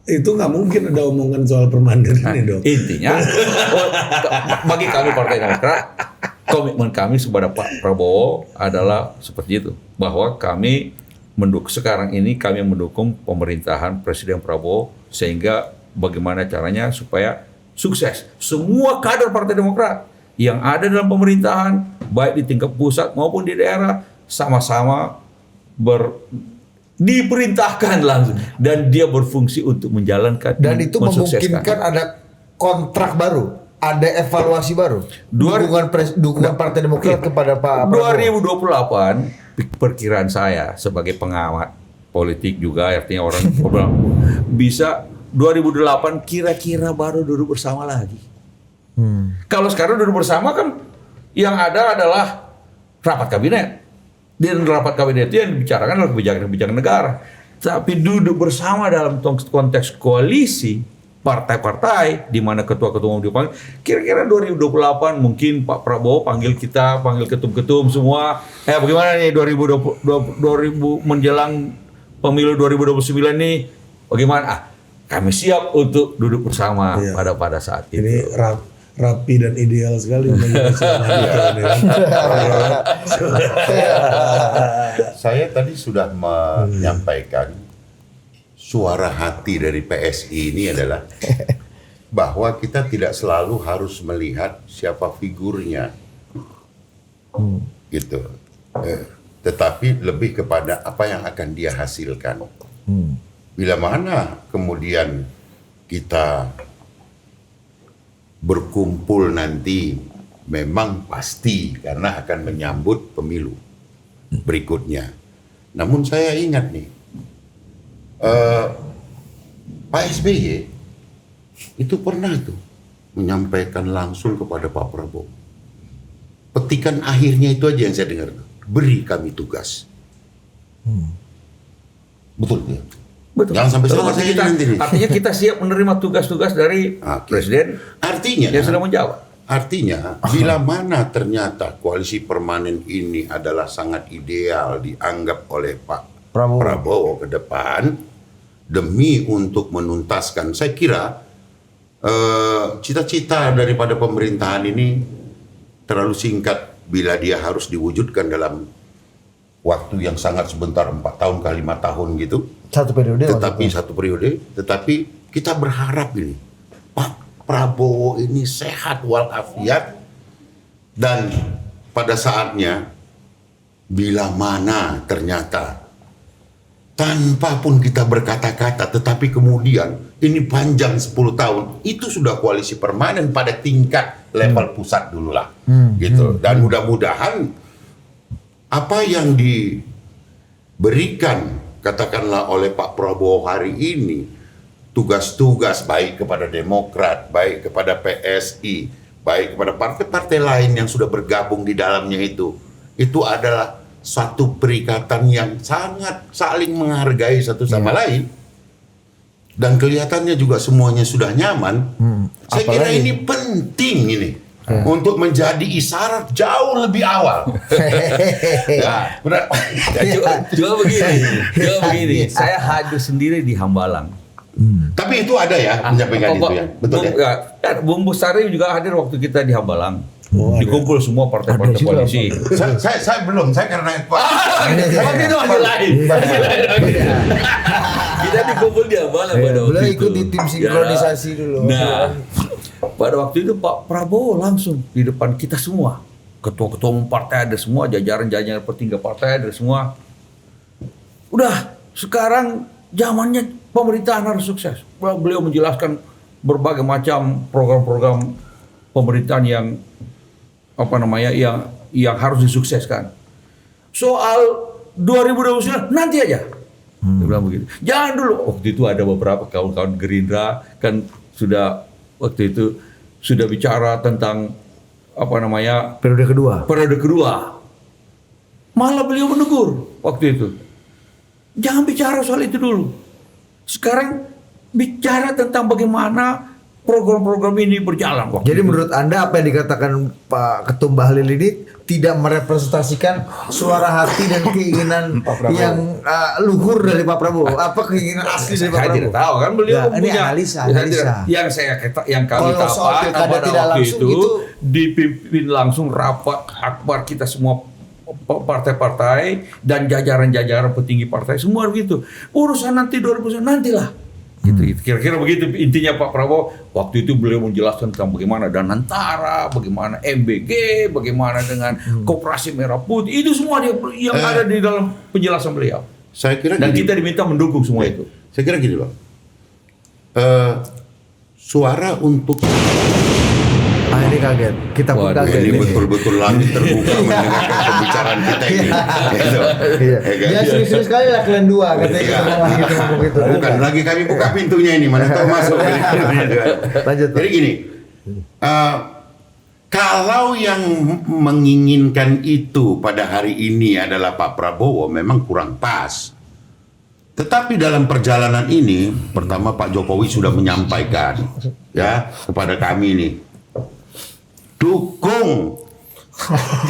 itu nggak mungkin ada omongan soal permanen ini dong.
Intinya, bagi kami Partai Demokrat, komitmen kami kepada Pak Prabowo adalah seperti itu, bahwa kami sekarang ini kami mendukung pemerintahan Presiden Prabowo sehingga bagaimana caranya supaya sukses. Semua kader Partai Demokrat yang ada dalam pemerintahan, baik di tingkat pusat maupun di daerah, sama-sama diperintahkan langsung dan dia berfungsi untuk menjalankan
dan itu memungkinkan ada kontrak baru, ada evaluasi baru, dukungan Partai Demokrat kepada Pak Prabowo.
2028 perkiraan saya sebagai pengamat politik juga, artinya orang bisa 2008 kira-kira baru duduk bersama lagi. Kalau sekarang duduk bersama kan yang ada adalah rapat kabinet. Dan rapat kabinet itu yang dibicarakan adalah kebijakan-kebijakan negara. Tapi duduk bersama dalam konteks koalisi partai-partai di mana ketua-ketua umum dipanggil. Kira-kira 2028 mungkin Pak Prabowo panggil kita, panggil ketum-ketum semua. Bagaimana nih 2020 menjelang pemilu 2029 nih? Bagaimana? Kami siap untuk duduk bersama pada saat itu.
Ini rapi dan ideal sekali.
Saya tadi sudah menyampaikan suara hati dari PSI ini adalah bahwa kita tidak selalu harus melihat siapa figurnya, gitu. Tetapi lebih kepada apa yang akan dia hasilkan. Bila mana kemudian kita berkumpul nanti, memang pasti karena akan menyambut pemilu berikutnya. Namun saya ingat nih, Pak SBY itu pernah tuh menyampaikan langsung kepada Pak Prabowo. Petikan akhirnya itu aja yang saya dengar. Beri kami tugas. Betul ya?
Betul.
Jangan sampai
Betul,
selesai nanti.
artinya kita siap menerima tugas-tugas dari Presiden.
Artinya
yang sudah menjawab.
Artinya, bila mana ternyata koalisi permanen ini adalah sangat ideal dianggap oleh Pak Prabowo ke depan, demi untuk menuntaskan, saya kira cita-cita daripada pemerintahan ini terlalu singkat bila dia harus diwujudkan dalam waktu yang sangat sebentar, 4 tahun ke 5 tahun gitu.
Satu periode.
Tetapi kita berharap ini Pak Prabowo ini sehat walafiat, dan pada saatnya bila mana ternyata tanpa pun kita berkata-kata, tetapi kemudian ini panjang 10 tahun, itu sudah koalisi permanen pada tingkat level pusat dulu lah, gitu. Dan mudah-mudahan apa yang diberikan katakanlah oleh Pak Prabowo hari ini, tugas-tugas baik kepada Demokrat, baik kepada PSI, baik kepada partai-partai lain yang sudah bergabung di dalamnya itu adalah satu perikatan yang sangat saling menghargai satu sama lain, dan kelihatannya juga semuanya sudah nyaman. Saya kira ini penting ini untuk menjadi isyarat jauh lebih awal.
Cuma begini, saya hadir sendiri di Hambalang.
Tapi itu ada ya menyampaikan itu ya, betul ya.
Bung Bestari juga hadir waktu kita di Hambalang. Dikumpul semua partai-partai koalisi.
Saya belum, saya karena
Waktu itu masih lain. Kita dikumpul di Hambalang pada waktu itu.
Boleh ikut di tim sinkronisasi dulu.
Nah, pada waktu itu Pak Prabowo langsung di depan kita semua. Ketua-ketua umum partai ada semua, jajaran-jajaran petinggi partai ada semua. Udah, sekarang zamannya pemerintahan harus sukses. Beliau menjelaskan berbagai macam program-program pemerintahan yang yang harus disukseskan. Soal 2029 nanti aja. Dia bilang begitu. Jangan dulu. Waktu itu ada beberapa kawan-kawan Gerindra kan sudah waktu itu sudah bicara tentang
periode kedua.
Malah beliau menegur waktu itu. Jangan bicara soal itu dulu. Sekarang bicara tentang bagaimana program-program ini berjalan.
Jadi menurut Anda apa yang dikatakan Pak Ketum Bahlil ini tidak merepresentasikan suara hati dan keinginan yang luhur dari Pak Prabowo? Apa keinginan asli dari Pak Prabowo?
Saya tidak tahu kan beliau
ini
punya
analisa.
Yang kami tahu pada waktu itu dipimpin langsung rapat akbar kita semua partai-partai dan jajaran-jajaran petinggi partai semua begitu. Urusan nanti 2009 nantilah. Gitu. Kira-kira begitu intinya Pak Prabowo. Waktu itu beliau menjelaskan tentang bagaimana Danantara, bagaimana MBG, bagaimana dengan Koperasi Merah Putih. Itu semua yang ada di dalam penjelasan beliau.
Saya kira
dan kita diminta mendukung semua itu.
Saya kira gini loh. Suara untuk
ini kaget. Kita pun kaget.
Ini betul-betul langit terbuka mendengarkan pembicaraan kita ini.
Ya serius sekali lah kalian dua katanya kita ngomong gitu.
Bukan lagi kami buka pintunya ini, mana tahu masuk.
Lanjut.
Jadi gini, kalau yang menginginkan itu pada hari ini adalah Pak Prabowo, memang kurang pas. Tetapi dalam perjalanan ini, pertama Pak Jokowi sudah menyampaikan ya kepada kami nih, dukung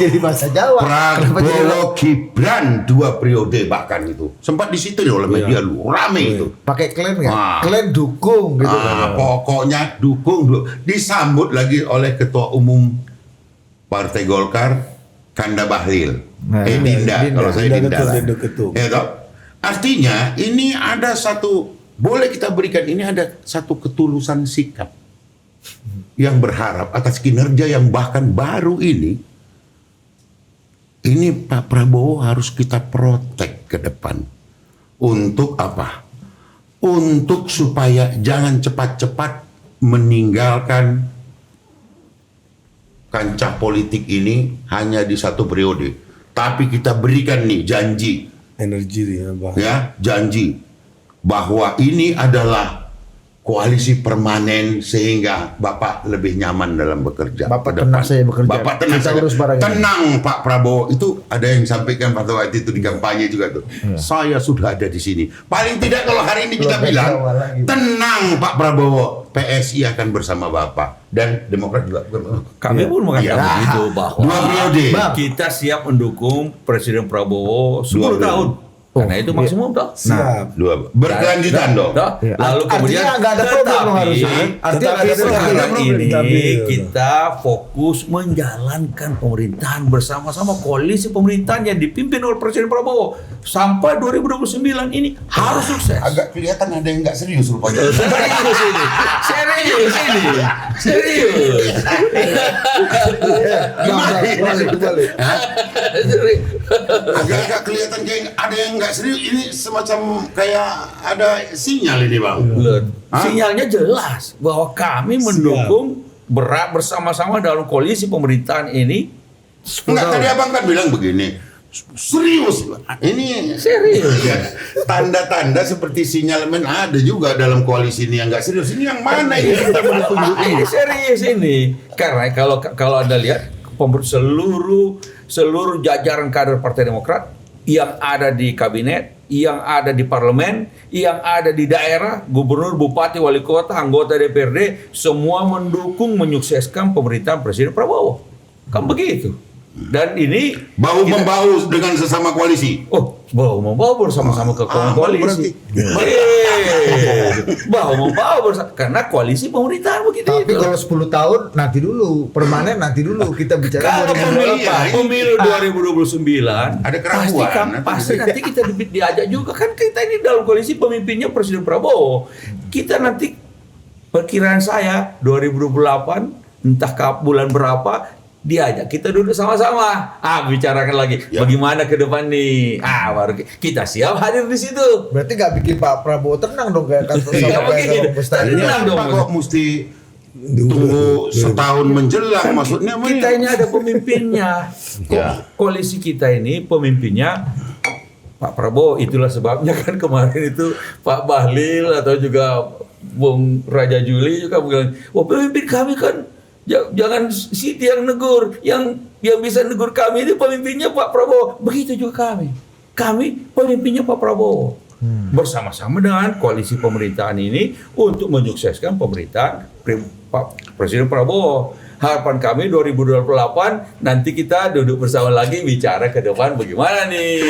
Jadi bahasa Jawa.
Prabowo Gibran 2 periode bahkan itu. Sempat di situ oleh media lu rame itu.
Pakai klaim nggak? Klaim dukung gitu kan.
Pokoknya dukung. Disambut lagi oleh Ketua Umum Partai Golkar Kanda Bahlil. Dinda kalau saya Dinda. Ya toh? Artinya ini ada satu, boleh kita berikan, ini ada satu ketulusan sikap yang berharap atas kinerja yang bahkan baru ini Pak Prabowo harus kita protek ke depan. Untuk apa? Untuk supaya jangan cepat-cepat meninggalkan kancah politik ini hanya di 1 periode. Tapi kita berikan nih janji.
Energi dia, Bang.
Ya, janji bahwa ini adalah koalisi permanen sehingga Bapak lebih nyaman dalam bekerja.
Bapak tenang saya bekerja.
Bapak tenang
Kita
saja.
urus barang ini.
Tenang Pak Prabowo. Itu ada yang sampaikan pada waktu itu di kampanye juga tuh. Saya sudah ada di sini. Paling tidak kalau hari ini kita bilang, tenang Pak Prabowo, PSI akan bersama Bapak dan Demokrat juga.
Kami pun mengatakan begitu bahwa
2 periode.
kita siap mendukung Presiden Prabowo 10 tahun. Karena itu maksimum toh.
Siap.
2 berkelanjutan dong.
Toh? Lalu kemudian
Artinya nggak ada problem dong harusnya. Artinya nggak ada problem.
sekarang ini
Tapi,
kita fokus menjalankan pemerintahan bersama-sama, koalisi pemerintahan yang dipimpin oleh Presiden Prabowo sampai 2029 ini harus sukses.
Agak kelihatan ada yang nggak serius rupanya.
Serius ini. Serius.
Agak-agak kelihatan kayak ada yang nggak serius. Ini semacam kayak ada sinyal ini bang.
Sinyalnya jelas bahwa kami mendukung berat bersama-sama dalam koalisi pemerintahan ini.
Enggak, tadi abang kan bilang begini. Serius, ini
Serius.
ya, tanda-tanda seperti sinyalemen ada juga dalam koalisi ini yang nggak serius. Ini yang mana ini?
Ini serius ini. Karena kalau Anda lihat seluruh jajaran kader Partai Demokrat yang ada di kabinet, yang ada di parlemen, yang ada di daerah, gubernur, bupati, wali kota, anggota DPRD, semua mendukung menyukseskan pemerintahan Presiden Prabowo. Kan begitu. Dan ini
Bahu-membahu dengan sesama koalisi.
bahu-membahu bersama-sama ke koalisi. Bahu-membahu bersama, karena koalisi pemerintahan begitu.
Tapi kalau 10 tahun nanti dulu, permanen nanti dulu kita bicara
Kalau pemilu 2029
Ada keraguan.
pasti nanti kita diajak juga, kan kita ini dalam koalisi pemimpinnya Presiden Prabowo. Kita nanti perkiraan saya 2028 entah bulan berapa diajak kita duduk sama-sama, bicarakan lagi bagaimana ke depan nih, baru kita siap hadir di situ.
Berarti nggak bikin Pak Prabowo tenang dong kayak kantor
Tenang dong.
Kok mesti tunggu setahun menjelang, maksudnya
Kita ini ada pemimpinnya. Koalisi kita ini pemimpinnya Pak Prabowo. Itulah sebabnya kan kemarin itu Pak Bahlil atau juga Bung Raja Juli juga bilang, pemimpin kami kan jangan Siti yang negur, yang bisa negur kami ini pemimpinnya Pak Prabowo. Begitu juga kami pemimpinnya Pak Prabowo. Bersama-sama dengan koalisi pemerintahan ini untuk menyukseskan pemerintahan Pak Presiden Prabowo. Harapan kami 2028 nanti kita duduk bersama lagi bicara ke depan bagaimana nih.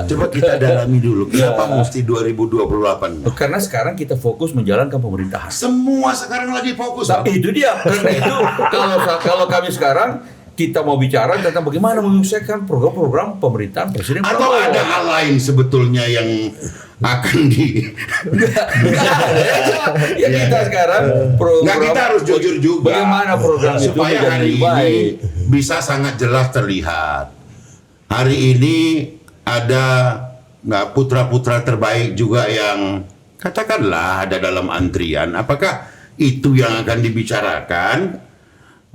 Coba kita dalami dulu. Kenapa mesti 2028?
Karena sekarang kita fokus menjalankan pemerintahan.
Semua sekarang lagi fokus.
Tapi itu dia. Karena itu kalau kami sekarang kita mau bicara tentang bagaimana menyukseskan program-program pemerintahan Presiden
Atau
Prabowo.
ada hal lain sebetulnya yang akan
kita sekarang program.
Nggak, kita harus jujur juga.
Bagaimana program itu
supaya
menjadi
hari
lebih baik.
ini bisa sangat jelas terlihat. Hari ini ada putra-putra terbaik juga yang katakanlah ada dalam antrian. Apakah itu yang akan dibicarakan?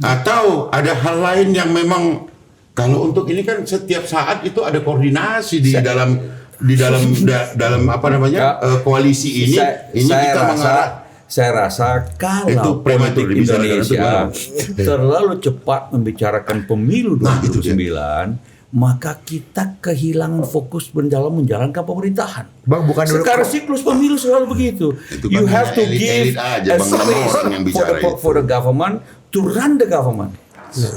Atau ada hal lain yang memang kalau untuk ini kan setiap saat itu ada koordinasi di dalam apa namanya koalisi ini.
Saya rasa kalau politik Indonesia terlalu cepat membicarakan pemilu 2029, maka kita kehilangan fokus dalam menjalankan pemerintahan.
Bang, bukan
sekarang siklus pemilu selalu begitu.
Itu kan
You have to
elit-elit
give
aja,
a
Bang, nama
space
orang yang bicara
for the government to run the government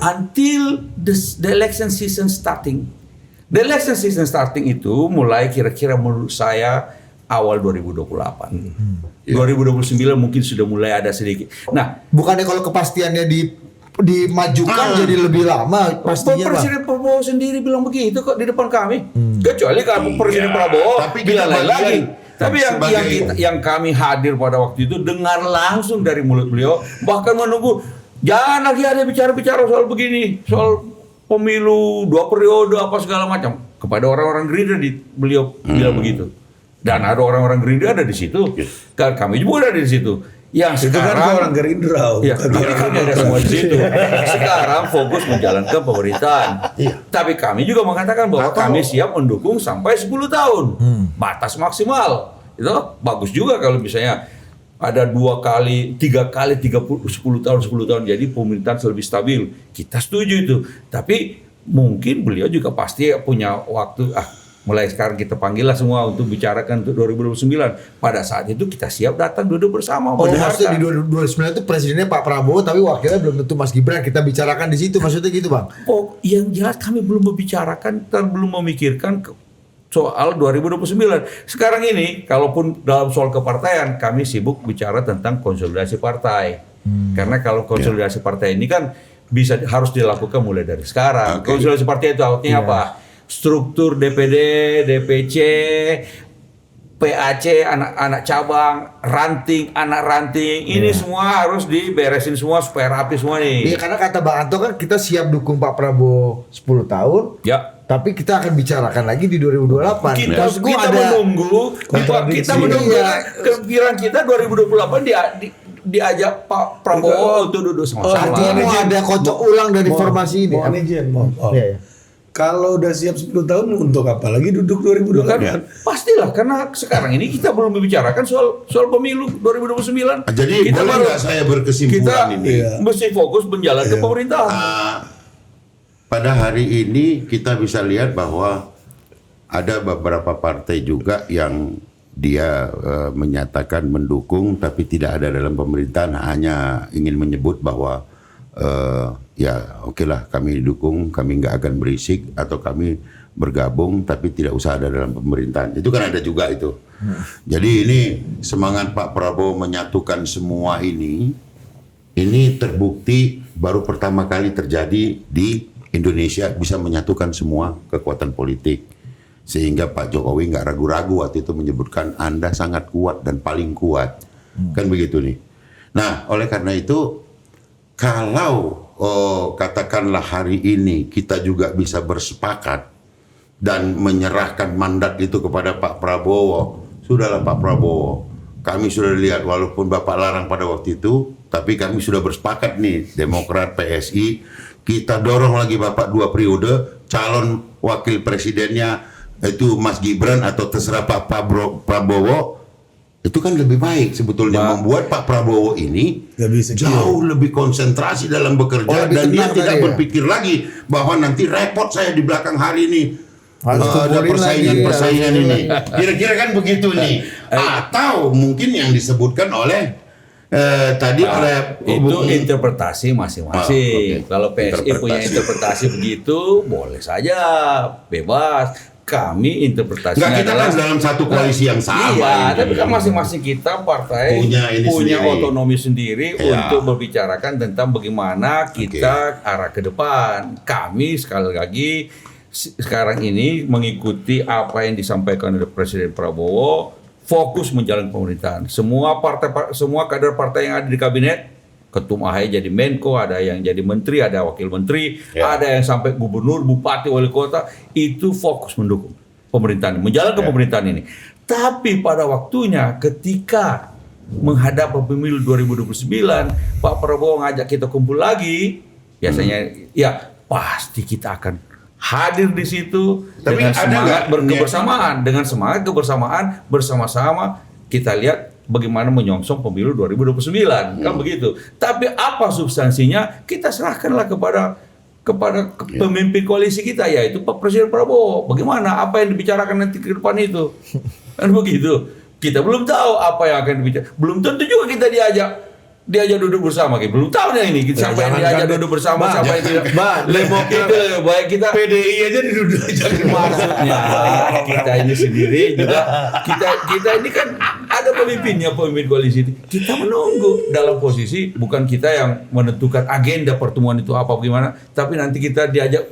until the election season starting. The election season starting itu mulai kira-kira menurut saya awal 2028. 2029 mungkin sudah mulai ada sedikit. Nah,
bukannya kalau kepastiannya dimajukan jadi lebih lama pastinya,
Presiden Prabowo sendiri bilang begitu kok di depan kami. Kecuali kalau Presiden Prabowo
tapi
bilang
kita
lain lagi. Tapi
sebagai-
yang kami hadir pada waktu itu dengar langsung dari mulut beliau, bahkan menunggu jangan lagi ada bicara-bicara soal begini, soal pemilu 2 periode apa segala macam. Kepada orang-orang Gerindra beliau bilang begitu. Dan ada orang-orang Gerindra ada di situ. Kan kami juga ada di situ. Yang
Itu kan
sekarang
orang Gerindra.
ya,
bukan
tapi
orang
kami ada semua di situ. Sekarang fokus menjalankan pemerintahan. Tapi kami juga mengatakan bahwa kami siap mendukung sampai 10 tahun. Batas maksimal. Itu bagus juga kalau misalnya ada 2 kali, 3 kali, 10 tahun. Jadi pemerintahan lebih stabil. Kita setuju itu. Tapi mungkin beliau juga pasti punya waktu, mulai sekarang kita panggillah semua untuk bicarakan untuk 2029. Pada saat itu kita siap datang duduk bersama.
Oh, maksudnya di 2029 itu presidennya Pak Prabowo tapi wakilnya belum tentu Mas Gibran. Kita bicarakan di situ, maksudnya gitu, Bang.
Oh, yang jelas kami belum membicarakan dan belum memikirkan soal 2029. Sekarang ini, kalaupun dalam soal kepartaian, kami sibuk bicara tentang konsolidasi partai. Karena kalau konsolidasi partai ini kan harus dilakukan mulai dari sekarang. Konsolidasi partai itu artinya apa? Struktur DPD, DPC, PAC, anak-anak cabang, anak ranting, ini semua harus diberesin semua supaya rapi semua nih.
Iya, karena kata Bang Anto kan kita siap dukung Pak Prabowo 10 tahun.
Ya.
Tapi kita akan bicarakan lagi di 2028.
Kita menunggu kemungkinan kita 2028 diajak Pak Prabowo untuk duduk sama-sama.
Artinya mau ada kocok ulang dari formasi ini.
Mohon izin, mohon.
Iya.
Kalau udah siap 10 tahun untuk apa lagi duduk 2028?
Pastilah, karena sekarang ini kita belum membicarakan soal pemilu 2029.
Jadi
kita
boleh nggak saya berkesimpulan ini?
Mesti fokus menjalankan pemerintahan.
Pada hari ini kita bisa lihat bahwa ada beberapa partai juga yang dia menyatakan mendukung tapi tidak ada dalam pemerintahan, hanya ingin menyebut bahwa ya oke lah kami dukung, kami nggak akan berisik atau kami bergabung tapi tidak usah ada dalam pemerintahan. Itu kan ada juga itu. Jadi ini semangat Pak Prabowo menyatukan semua ini terbukti baru pertama kali terjadi di Indonesia, bisa menyatukan semua kekuatan politik. Sehingga Pak Jokowi nggak ragu-ragu waktu itu menyebutkan Anda sangat kuat dan paling kuat. Kan begitu nih. Nah, oleh karena itu kalau katakanlah hari ini kita juga bisa bersepakat dan menyerahkan mandat itu kepada Pak Prabowo. Sudahlah Pak Prabowo, kami sudah lihat walaupun Bapak larang pada waktu itu, tapi kami sudah bersepakat nih, Demokrat, PSI, kita dorong lagi Bapak 2 periode, calon wakil presidennya itu Mas Gibran atau terserah Pak Prabowo. Itu kan lebih baik sebetulnya, membuat Pak Prabowo ini jauh lebih konsentrasi dalam bekerja dan dia tidak berpikir lagi bahwa nanti repot saya di belakang hari ini ada persaingan ini. Kira-kira kan begitu nih. Atau mungkin yang disebutkan oleh tadi oleh
itu interpretasi masing-masing. Kalau PSI punya interpretasi begitu, boleh saja, bebas. Kami interpretasinya
kita
adalah
kan dalam satu koalisi yang sama.
Iya, tapi kan masing-masing kita partai punya otonomi sendiri untuk berbicarakan tentang bagaimana kita arah ke depan. Kami sekali lagi sekarang ini mengikuti apa yang disampaikan oleh Presiden Prabowo, fokus menjalankan pemerintahan. Semua kader partai yang ada di kabinet, Ketum AHY jadi Menko, ada yang jadi menteri, ada wakil menteri, ada yang sampai gubernur, bupati, wali kota, itu fokus mendukung pemerintahan, menjalankan pemerintahan ini. Tapi pada waktunya ketika menghadap pemilu 2029, Pak Prabowo ngajak kita kumpul lagi, biasanya ya pasti kita akan hadir di situ dengan semangat kebersamaan, dengan semangat kebersamaan bersama-sama kita lihat bagaimana menyongsong pemilu 2029, kan begitu. Tapi apa substansinya kita serahkanlah kepada kepada pemimpin koalisi kita, yaitu Pak Presiden Prabowo. Bagaimana, apa yang dibicarakan nanti ke depan itu? Kan begitu. Kita belum tahu apa yang akan dibicarakan. Belum tentu juga kita diajak duduk bersama. Kita belum tahu nih siapa yang diajak duduk bersama, siapa yang tidak. Lemok itu, baik kita
PDI aja duduk aja.
Maksudnya kita ini sendiri juga, kita ini kan ada pemimpin koalisi itu. Kita menunggu dalam posisi bukan kita yang menentukan agenda pertemuan itu apa bagaimana, tapi nanti kita diajak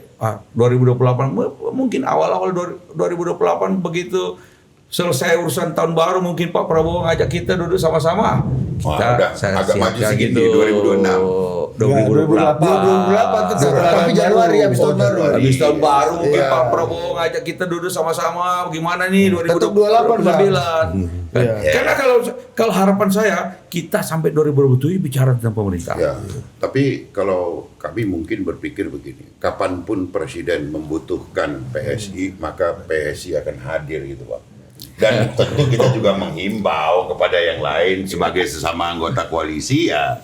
2028, mungkin awal-awal 2028 begitu selesai urusan tahun baru, mungkin Pak Prabowo ngajak kita duduk sama-sama. Kita
agak maju sedikit
gitu.
di 2026.
2028 tuh, tapi Januari habis tahun baru.
Habis tahun baru mungkin Pak Prabowo ngajak kita duduk sama-sama. Gimana nih
2028?
Karena kalau harapan saya kita sampai 2027 bicara tentang pemerintah.
Ya, tapi kalau kami mungkin berpikir begini, kapanpun Presiden membutuhkan PSI, maka PSI akan hadir gitu Pak. Dan tentu kita juga menghimbau kepada yang lain sebagai sesama anggota koalisi ya,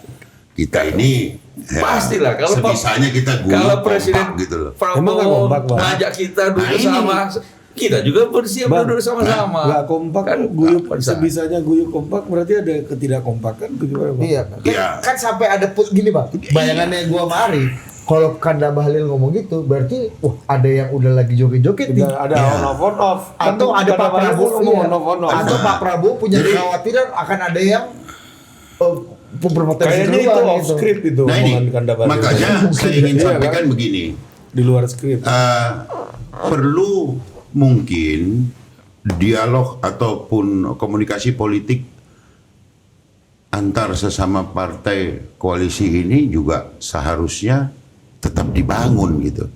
kita ini
pastilah kalau
sebisanya kita
kalau Presiden
gitu loh.
Prabowo ngajak kita duduk sama, kita juga bersiap duduk sama-sama.
Nggak kompak kan, guyup sebisanya guyup kompak, berarti ada ketidakkompakan gimana Bang?
Iya. Kan sampai ada gini Bang, bayangannya gua sama Ari. Kalau Kanda Bahlil ngomong gitu, berarti ada yang udah lagi joget-joget nih.
Ada on off.
Atau ada Pak Prabowo
ngomong on off.
Atau Pak Prabowo punya kekhawatiran akan ada yang berpotensi
kayaknya itu off
gitu.
script itu
Nah ini,
omongan Kanda Bahlil.
makanya saya ingin
Iya,
sampaikan
kan?
begini.
Di luar script.
Perlu mungkin dialog ataupun komunikasi politik antar sesama partai koalisi ini juga seharusnya tetap dibangun gitu.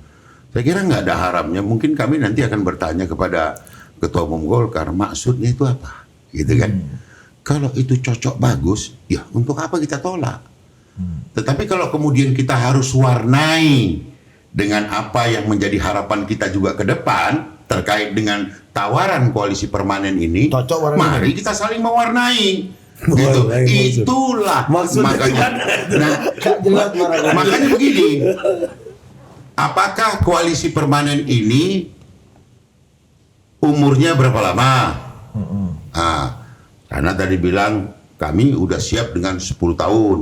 Saya kira nggak ada haramnya. Mungkin kami nanti akan bertanya kepada Ketua Umum Golkar, maksudnya itu apa, gitu kan? Kalau itu cocok bagus, ya untuk apa kita tolak? Tetapi kalau kemudian kita harus warnai dengan apa yang menjadi harapan kita juga ke depan terkait dengan tawaran koalisi permanen ini, mari kita saling mewarnai. Gitu. Itulah makanya. Makanya begini. Apakah koalisi permanen ini umurnya berapa lama? Karena tadi bilang kami udah siap dengan 10 tahun.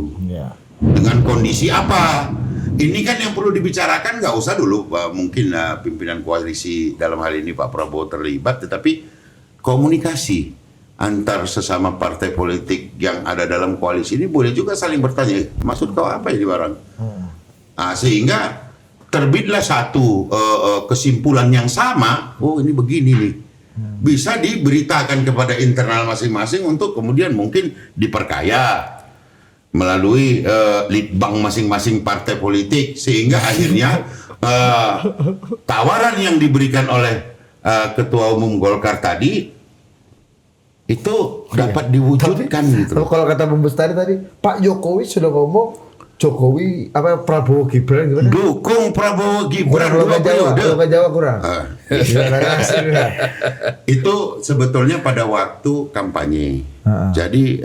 Dengan kondisi apa? Ini kan yang perlu dibicarakan, nggak usah dulu mungkin pimpinan koalisi dalam hal ini Pak Prabowo terlibat, tetapi komunikasi antar sesama partai politik yang ada dalam koalisi ini boleh juga saling bertanya, maksud kau apa ini barang? Sehingga terbitlah satu kesimpulan yang sama, oh ini begini nih. Bisa diberitakan kepada internal masing-masing untuk kemudian mungkin diperkaya melalui litbang masing-masing partai politik, sehingga akhirnya tawaran yang diberikan oleh Ketua Umum Golkar tadi itu dapat diwujudkan gitu.
Kalau kata Bung Bestari tadi, Pak Jokowi sudah ngomong Prabowo Gibran gimana?
Dukung Prabowo Gibran
Loga Jawa kurang.
Itu sebetulnya pada waktu kampanye. Jadi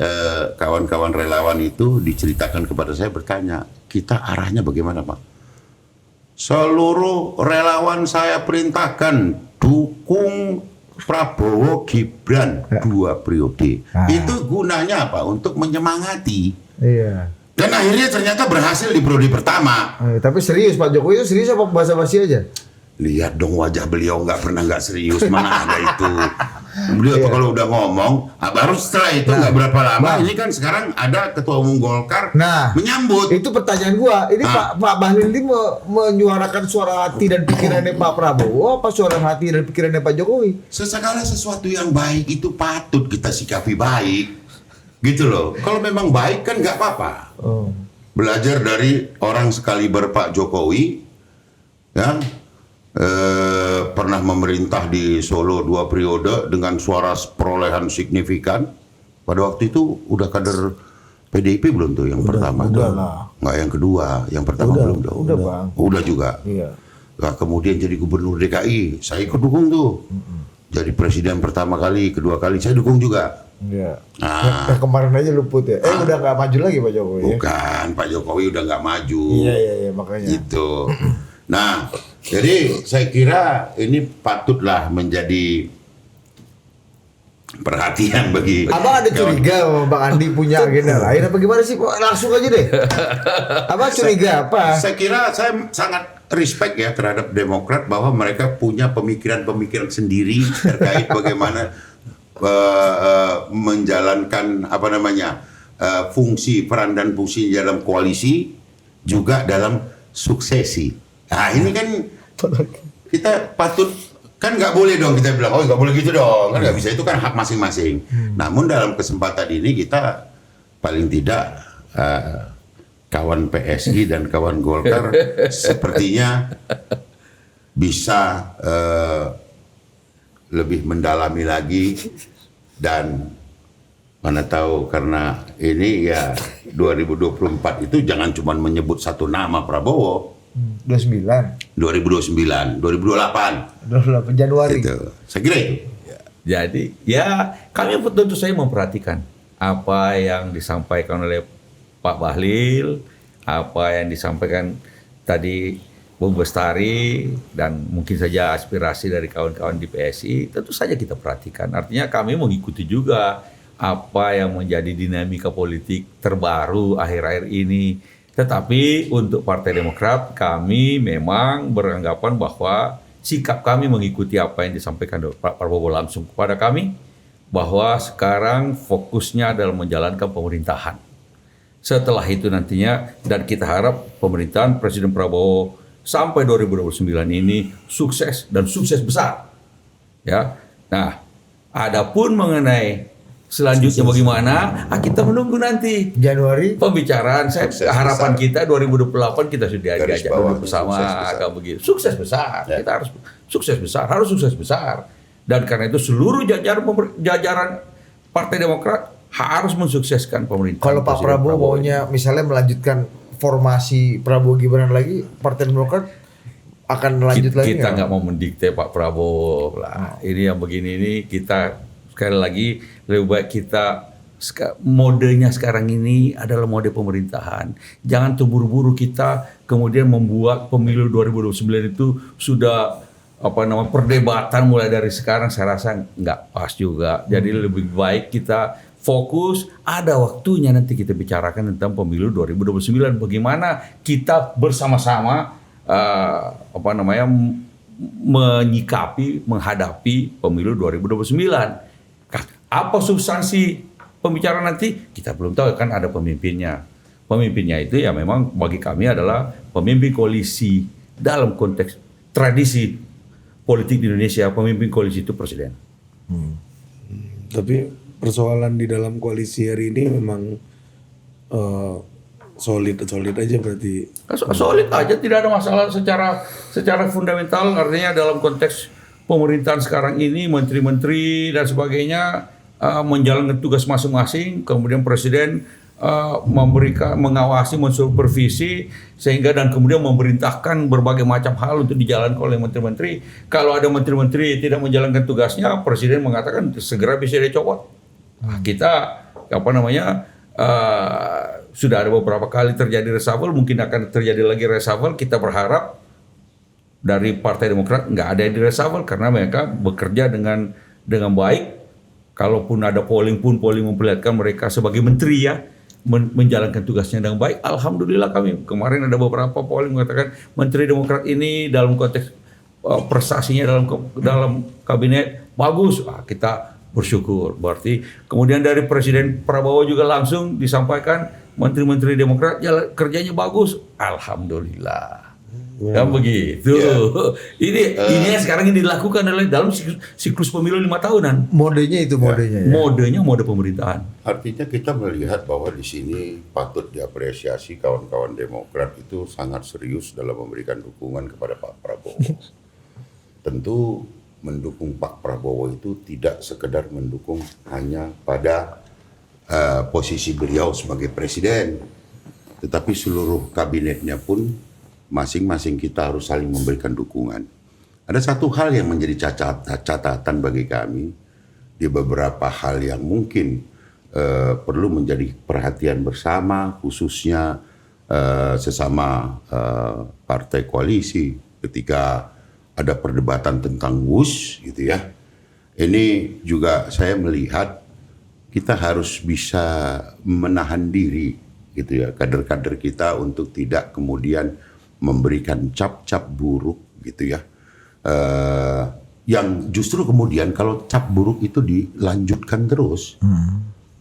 kawan-kawan relawan itu diceritakan kepada saya, bertanya, kita arahnya bagaimana Pak? Seluruh relawan saya perintahkan dukung Prabowo Gibran 2 periode. Itu gunanya apa? Untuk menyemangati.
Iya.
Dan akhirnya ternyata berhasil di periode pertama.
Tapi serius Pak Jokowi itu serius apa basa-basi aja?
Lihat dong wajah beliau nggak serius, mana ada itu. Beliau tuh kalau udah ngomong, baru setelah itu nggak berapa lama. Ini kan sekarang ada Ketua Umum Golkar menyambut.
Itu pertanyaan gua. Ini Pak Bahlil ini menyuarakan suara hati dan pikirannya Pak Prabowo apa suara hati dan pikirannya Pak Jokowi?
Segala sesuatu yang baik itu patut kita sikapi baik, gitu loh. Kalau memang baik kan nggak apa-apa. Belajar dari orang sekaliber Pak Jokowi, ya. Pernah memerintah di Solo 2 periode dengan suara perolehan signifikan. Pada waktu itu udah kader PDIP belum tuh yang pertama?
Udah lah.
Nggak yang kedua, yang pertama belum tuh.
Udah Bang.
Udah juga.
Iya.
Nah, kemudian jadi gubernur DKI, saya ikut dukung tuh. Jadi presiden pertama kali, kedua kali saya dukung juga.
Iya. Nah, kemarin aja luput ya. Udah nggak maju lagi Pak Jokowi.
Bukan, Pak Jokowi udah nggak maju.
Iya makanya.
Gitu. Nah, jadi saya kira ini patutlah menjadi perhatian bagi
Abang ada curiga sama Bang Andi punya agenda lain apa gimana sih? Langsung aja deh. Abang curiga apa?
Saya kira saya sangat respect ya terhadap Demokrat bahwa mereka punya pemikiran-pemikiran sendiri terkait bagaimana menjalankan fungsi peran dan fungsi dalam koalisi juga dalam suksesi. Nah ini kan kita patut, kan nggak boleh dong kita bilang, oh nggak boleh gitu dong, kan nggak bisa, itu kan hak masing-masing. Namun dalam kesempatan ini kita paling tidak kawan PSI dan kawan Golkar sepertinya bisa lebih mendalami lagi, dan mana tahu karena ini ya 2024 itu jangan cuma menyebut satu nama Prabowo.
29.
2029, 2028.
28 Januari.
Gitu. Saya kira itu.
Jadi ya kami tentu saya memperhatikan apa yang disampaikan oleh Pak Bahlil, apa yang disampaikan tadi Bung Bestari, dan mungkin saja aspirasi dari kawan-kawan di PSI, tentu saja kita perhatikan. Artinya kami mengikuti juga apa yang menjadi dinamika politik terbaru akhir-akhir ini. Tetapi untuk Partai Demokrat, kami memang beranggapan bahwa sikap kami mengikuti apa yang disampaikan Pak Prabowo langsung kepada kami, bahwa sekarang fokusnya adalah menjalankan pemerintahan. Setelah itu nantinya, dan kita harap pemerintahan Presiden Prabowo sampai 2029 ini sukses dan sukses besar. Ya. Nah, adapun mengenai selanjutnya bagaimana, kita menunggu nanti
Januari
pembicaraan. Harapan kita 2028 kita sudah diajak duduk bersama, kayak begitu. Sukses besar. Ya. Kita harus sukses besar, Dan karena itu seluruh jajaran Partai Demokrat harus mensukseskan pemerintahan.
Kalau Pak Prabowo maunya misalnya melanjutkan formasi Prabowo Gibran lagi, Partai Demokrat akan lanjut lagi.
Kita nggak mau mendikte Pak Prabowo lah. Ini yang begini ini kita sekali lagi lebih baik kita modenya sekarang ini adalah mode pemerintahan. Jangan terburu-buru kita kemudian membuat pemilu 2029 itu sudah perdebatan mulai dari sekarang, saya rasa nggak pas juga. Jadi lebih baik kita fokus, ada waktunya nanti kita bicarakan tentang pemilu 2029. Bagaimana kita bersama-sama menyikapi, menghadapi pemilu 2029. Apa substansi pembicaraan nanti kita belum tahu, kan ada pemimpinnya. Pemimpinnya itu ya memang bagi kami adalah pemimpin koalisi. Dalam konteks tradisi politik di Indonesia, pemimpin koalisi itu presiden.
Tapi persoalan di dalam koalisi hari ini memang solid aja berarti.
Solid aja, tidak ada masalah secara fundamental. Artinya dalam konteks pemerintahan sekarang ini, menteri-menteri dan sebagainya menjalankan tugas masing-masing, kemudian presiden mengawasi, mensupervisi, sehingga dan kemudian memerintahkan berbagai macam hal untuk dijalankan oleh menteri-menteri. Kalau ada menteri-menteri tidak menjalankan tugasnya, presiden mengatakan segera bisa dicopot. Kita sudah ada beberapa kali terjadi reshuffle, mungkin akan terjadi lagi reshuffle. Kita berharap dari Partai Demokrat nggak ada yang di reshuffle karena mereka bekerja dengan baik. Kalaupun ada polling memperlihatkan mereka sebagai menteri ya menjalankan tugasnya dengan baik. Alhamdulillah kami kemarin ada beberapa polling mengatakan Menteri Demokrat ini dalam konteks prestasinya dalam kabinet bagus. Kita bersyukur. Berarti kemudian dari Presiden Prabowo juga langsung disampaikan menteri-menteri Demokrat kerjanya bagus. Alhamdulillah. Kan begitu. Ini yang sekarang ini dilakukan dalam siklus pemilu 5 tahunan.
Modenya itu modenya. Ya.
Modenya mode pemerintahan.
Artinya kita melihat bahwa di sini patut diapresiasi kawan-kawan Demokrat itu sangat serius dalam memberikan dukungan kepada Pak Prabowo. Tentu mendukung Pak Prabowo itu tidak sekedar mendukung hanya pada posisi beliau sebagai presiden, tetapi seluruh kabinetnya pun masing-masing kita harus saling memberikan dukungan. Ada satu hal yang menjadi catatan bagi kami di beberapa hal yang mungkin perlu menjadi perhatian bersama, khususnya sesama partai koalisi ketika ada perdebatan tentang WUS gitu ya. Ini juga saya melihat kita harus bisa menahan diri gitu ya, kader-kader kita untuk tidak kemudian memberikan cap-cap buruk gitu ya. Yang justru kemudian kalau cap buruk itu dilanjutkan terus.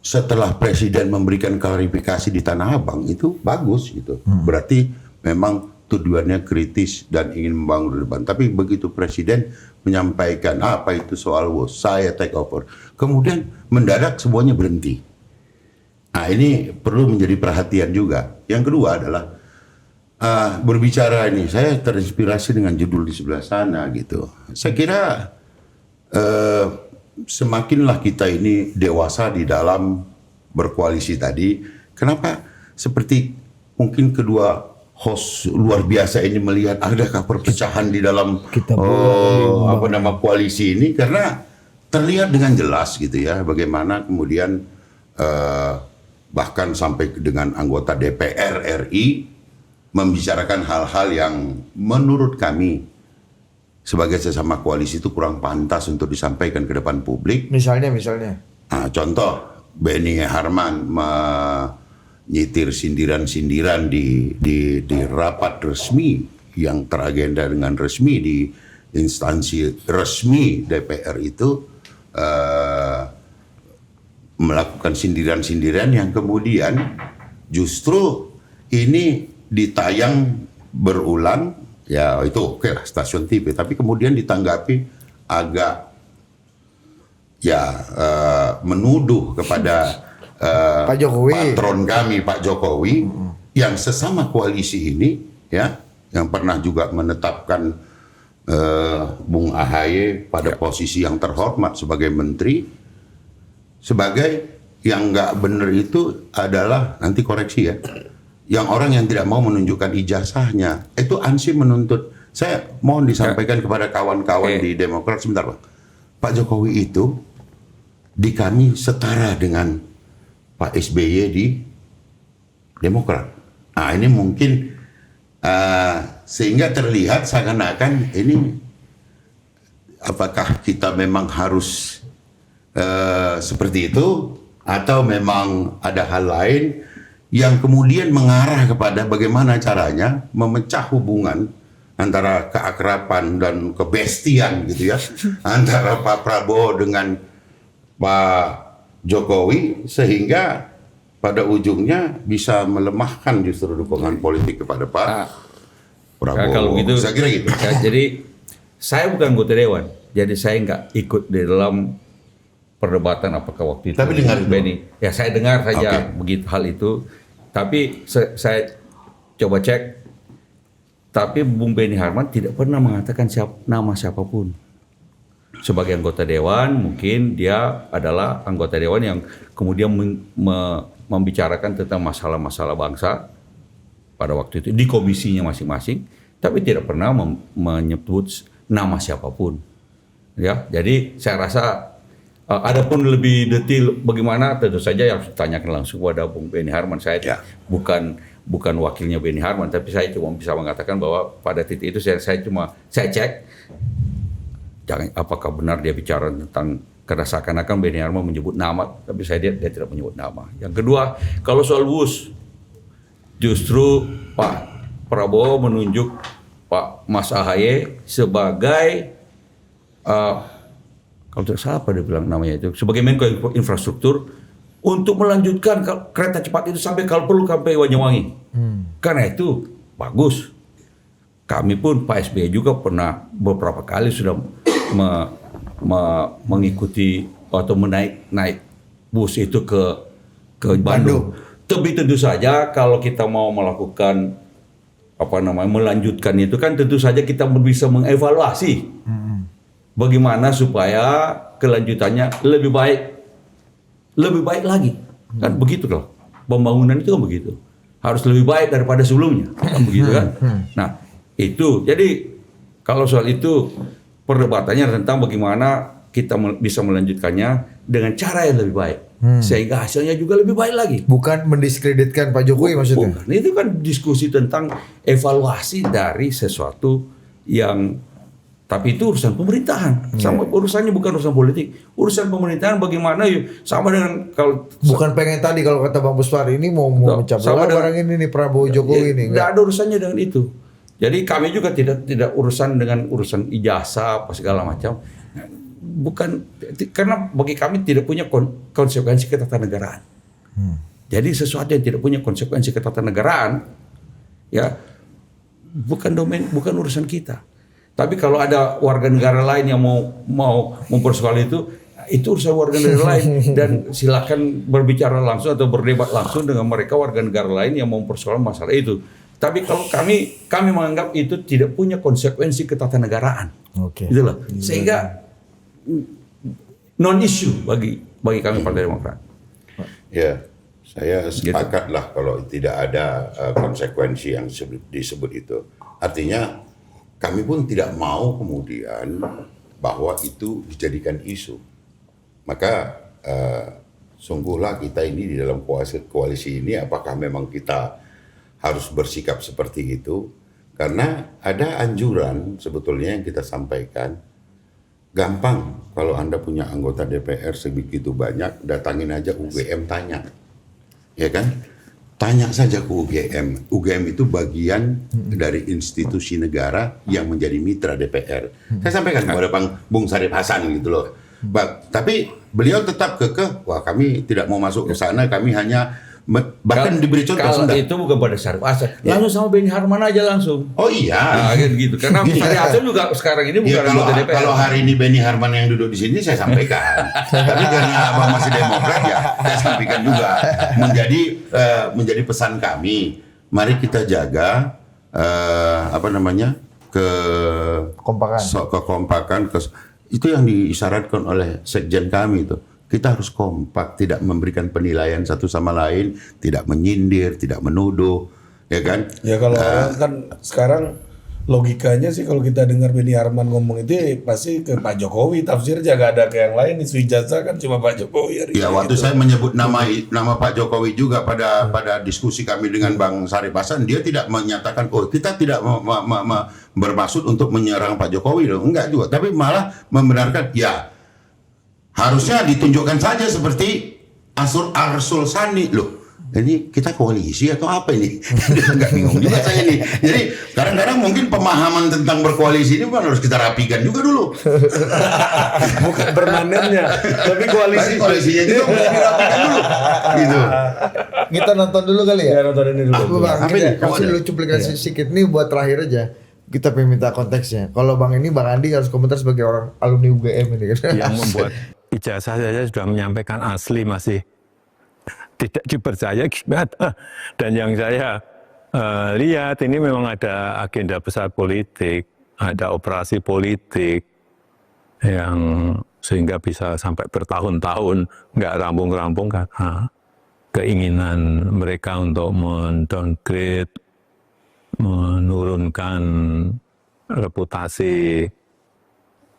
Setelah Presiden memberikan klarifikasi di Tanah Abang itu bagus gitu. Berarti memang tujuannya kritis dan ingin membangun depan. Tapi begitu Presiden menyampaikan apa itu soal WUS, saya take over. Kemudian mendadak semuanya berhenti. Nah ini perlu menjadi perhatian juga. Yang kedua adalah berbicara ini, saya terinspirasi dengan judul di sebelah sana gitu. Saya kira semakinlah kita ini dewasa di dalam berkoalisi tadi. Kenapa seperti mungkin kedua host luar biasa ini melihat adakah perpecahan di dalam koalisi ini, karena terlihat dengan jelas gitu ya bagaimana kemudian bahkan sampai dengan anggota DPR RI membicarakan hal-hal yang menurut kami sebagai sesama koalisi itu kurang pantas untuk disampaikan ke depan publik.
Misalnya.
Contoh, Benny Harman menyitir sindiran-sindiran di rapat resmi yang teragenda dengan resmi di instansi resmi DPR itu, melakukan sindiran-sindiran yang kemudian justru ini ditayang berulang. Ya itu oke lah stasiun TV, tapi kemudian ditanggapi agak menuduh kepada
Pak Jokowi,
patron kami Pak Jokowi yang sesama koalisi ini ya, yang pernah juga menetapkan Bung Ahaye pada posisi yang terhormat sebagai menteri. Sebagai yang nggak benar itu adalah, nanti koreksi ya, yang orang yang tidak mau menunjukkan ijazahnya. Itu Ansih menuntut. Saya mohon disampaikan kepada kawan-kawan di Demokrat sebentar Pak. Pak Jokowi itu di kami setara dengan Pak SBY di Demokrat. Nah ini mungkin sehingga terlihat seakan-akan ini apakah kita memang harus seperti itu atau memang ada hal lain yang kemudian mengarah kepada bagaimana caranya memecah hubungan antara keakraban dan kebestian gitu ya antara Pak Prabowo dengan Pak Jokowi, sehingga pada ujungnya bisa melemahkan justru dukungan politik kepada Pak Prabowo.
Kalau gitu,
saya kira gitu.
Jadi saya bukan anggota dewan, jadi saya nggak ikut di dalam perdebatan apakah waktu itu.
Tapi dengar itu.
Benny. Ya saya dengar saja begitu hal itu. Tapi saya coba cek. Tapi Bung Benny Harman tidak pernah mengatakan nama siapapun. Sebagai anggota dewan, mungkin dia adalah anggota dewan yang kemudian membicarakan tentang masalah-masalah bangsa pada waktu itu di komisinya masing-masing, tapi tidak pernah menyebut nama siapapun. Ya, jadi saya rasa adapun lebih detail bagaimana tentu saja yang harus ditanyakan langsung kepada Bung Benny Harman. Saya bukan wakilnya Benny Harman, tapi saya cuma bisa mengatakan bahwa pada titik itu saya cek jangan apakah benar dia bicara tentang, karena seakan-akan Benny Harman menyebut nama, tapi saya dia tidak menyebut nama. Yang kedua, kalau soal WUS, justru Pak Prabowo menunjuk Pak Mas Ahaye sebagai kalau tidak salah apa dia bilang namanya itu, sebagai Menko Infrastruktur untuk melanjutkan kereta cepat itu sampai kalau perlu sampai Banyuwangi. Karena itu bagus. Kami pun Pak SBY juga pernah beberapa kali sudah mengikuti atau naik bus itu ke Bandung. Tapi tentu saja kalau kita mau melakukan melanjutkan itu kan tentu saja kita bisa mengevaluasi bagaimana supaya kelanjutannya lebih baik lagi. Kan begitu loh. Pembangunan itu kan begitu. Harus lebih baik daripada sebelumnya. Kan begitu kan? Nah, itu. Jadi kalau soal itu perdebatannya tentang bagaimana kita bisa melanjutkannya dengan cara yang lebih baik. sehingga hasilnya juga lebih baik lagi.
Bukan mendiskreditkan Pak Jokowi maksudnya.
Bukan. Itu kan diskusi tentang evaluasi dari sesuatu yang, tapi itu urusan pemerintahan. Sama urusannya bukan urusan politik. Urusan pemerintahan bagaimana yuk, sama dengan kalau
Bukan pengen tadi kalau kata Bang Buswar ini mau mencapai
sama dengan-
orang ini nih Prabowo Jokowi ini.
Tidak ada urusannya dengan itu. Jadi kami juga tidak urusan dengan urusan ijazah apa segala macam. Bukan, karena bagi kami tidak punya konsekuensi ketatanegaraan. Jadi sesuatu yang tidak punya konsekuensi ketatanegaraan, ya bukan urusan kita. Tapi kalau ada warga negara lain yang mau mempersoal itu urusan warga negara lain, dan silakan berbicara langsung atau berdebat langsung dengan mereka warga negara lain yang mau mempersoal masalah itu. Tapi kalau kami menganggap itu tidak punya konsekuensi ketatanegaraan.
Oke.
Gitu loh. Sehingga non issue bagi kami Partai Demokrat.
Ya, saya sepakatlah kalau tidak ada konsekuensi yang disebut itu. Artinya kami pun tidak mau kemudian bahwa itu dijadikan isu. Maka sungguhlah kita ini di dalam koalisi ini, apakah memang kita harus bersikap seperti itu? Karena ada anjuran sebetulnya yang kita sampaikan. Gampang kalau Anda punya anggota DPR sebegitu banyak, datangin aja UGM tanya. Ya kan? Tanya saja ke UGM. UGM itu bagian dari institusi negara yang menjadi mitra DPR. Saya sampaikan kepada Bung Sarip Hasan gitu loh. Tapi beliau tetap kekeh, wah kami tidak mau masuk ke sana, kami hanya bahkan diberi contoh.
Kalau itu bukan pada Sarip Hasan, langsung sama Beni Harman aja langsung.
Oh iya.
Nah, gitu. Karena Sarip Hasan juga sekarang ini bukan anggota DPR.
Kalau hari ini Beni Harman yang duduk di sini saya sampaikan. Tapi karena Abang masih Demokrat ya saya sampaikan juga. Menjadi pesan kami, mari kita jaga kekompakan. Itu yang diisyaratkan oleh sekjen kami itu. Kita harus kompak, tidak memberikan penilaian satu sama lain, tidak menyindir, tidak menuduh, ya kan?
Ya kalau orang kan sekarang logikanya sih kalau kita dengar Beni Harman ngomong itu pasti ke Pak Jokowi, tafsirnya gak ada ke yang lain. Isu ijazah kan cuma Pak Jokowi hari
ya, waktu
gitu.
saya menyebut nama Pak Jokowi juga pada diskusi kami dengan Bang Sarip Hasan, dia tidak menyatakan kita tidak bermaksud untuk menyerang Pak Jokowi loh, enggak juga, tapi malah membenarkan ya harusnya ditunjukkan saja seperti Arsul Sani loh. Ini kita koalisi atau apa ini? Enggak bingung juga saya ini. Jadi kadang-kadang mungkin pemahaman tentang berkoalisi ini harus kita rapikan juga dulu.
Bukan permanennya, tapi
koalisinya juga harus dirapikan dulu. Gitu.
Kita nonton dulu kali ya.
ya nonton ini dulu.
Bang, kita kasih dulu cuplikan sedikit nih buat terakhir aja. Kita pengen minta konteksnya. Kalau Bang Andi harus komentar sebagai orang alumni UGM ini kan.
Yang membuat ijazah saja sudah menyampaikan asli masih tidak dipercaya gimana. Dan yang saya lihat ini memang ada agenda besar politik, ada operasi politik yang sehingga bisa sampai bertahun-tahun nggak rampung-rampung karena keinginan mereka untuk mendowngrade, menurunkan reputasi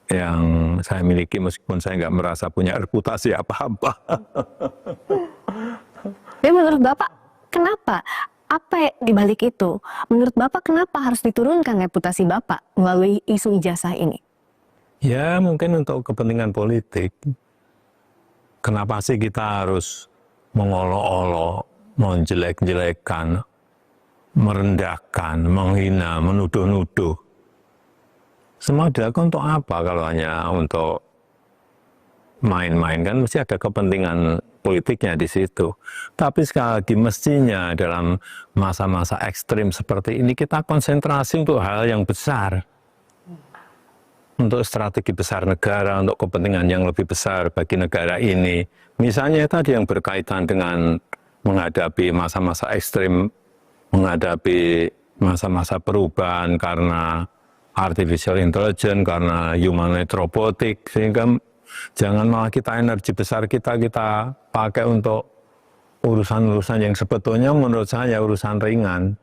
yang saya miliki meskipun saya nggak merasa punya reputasi apa-apa.
Tapi menurut Bapak, kenapa? Apa dibalik itu? Menurut Bapak, kenapa harus diturunkan reputasi Bapak melalui isu ijazah ini?
Ya mungkin untuk kepentingan politik. Kenapa sih kita harus mengolok-olok, menjelek-jelekkan, merendahkan, menghina, menuduh-nuduh? Semua dilakukan untuk apa kalau hanya untuk main-main? Kan mesti ada kepentingan politiknya di situ. Tapi sekali lagi mestinya dalam masa-masa ekstrim seperti ini kita konsentrasi untuk hal yang besar. Untuk strategi besar negara, untuk kepentingan yang lebih besar bagi negara ini. Misalnya tadi yang berkaitan dengan menghadapi masa-masa ekstrim, menghadapi masa-masa perubahan karena artificial intelligence, karena humanoid robotik, sehingga jangan malah kita energi besar kita pakai untuk urusan-urusan yang sebetulnya menurut saya urusan ringan.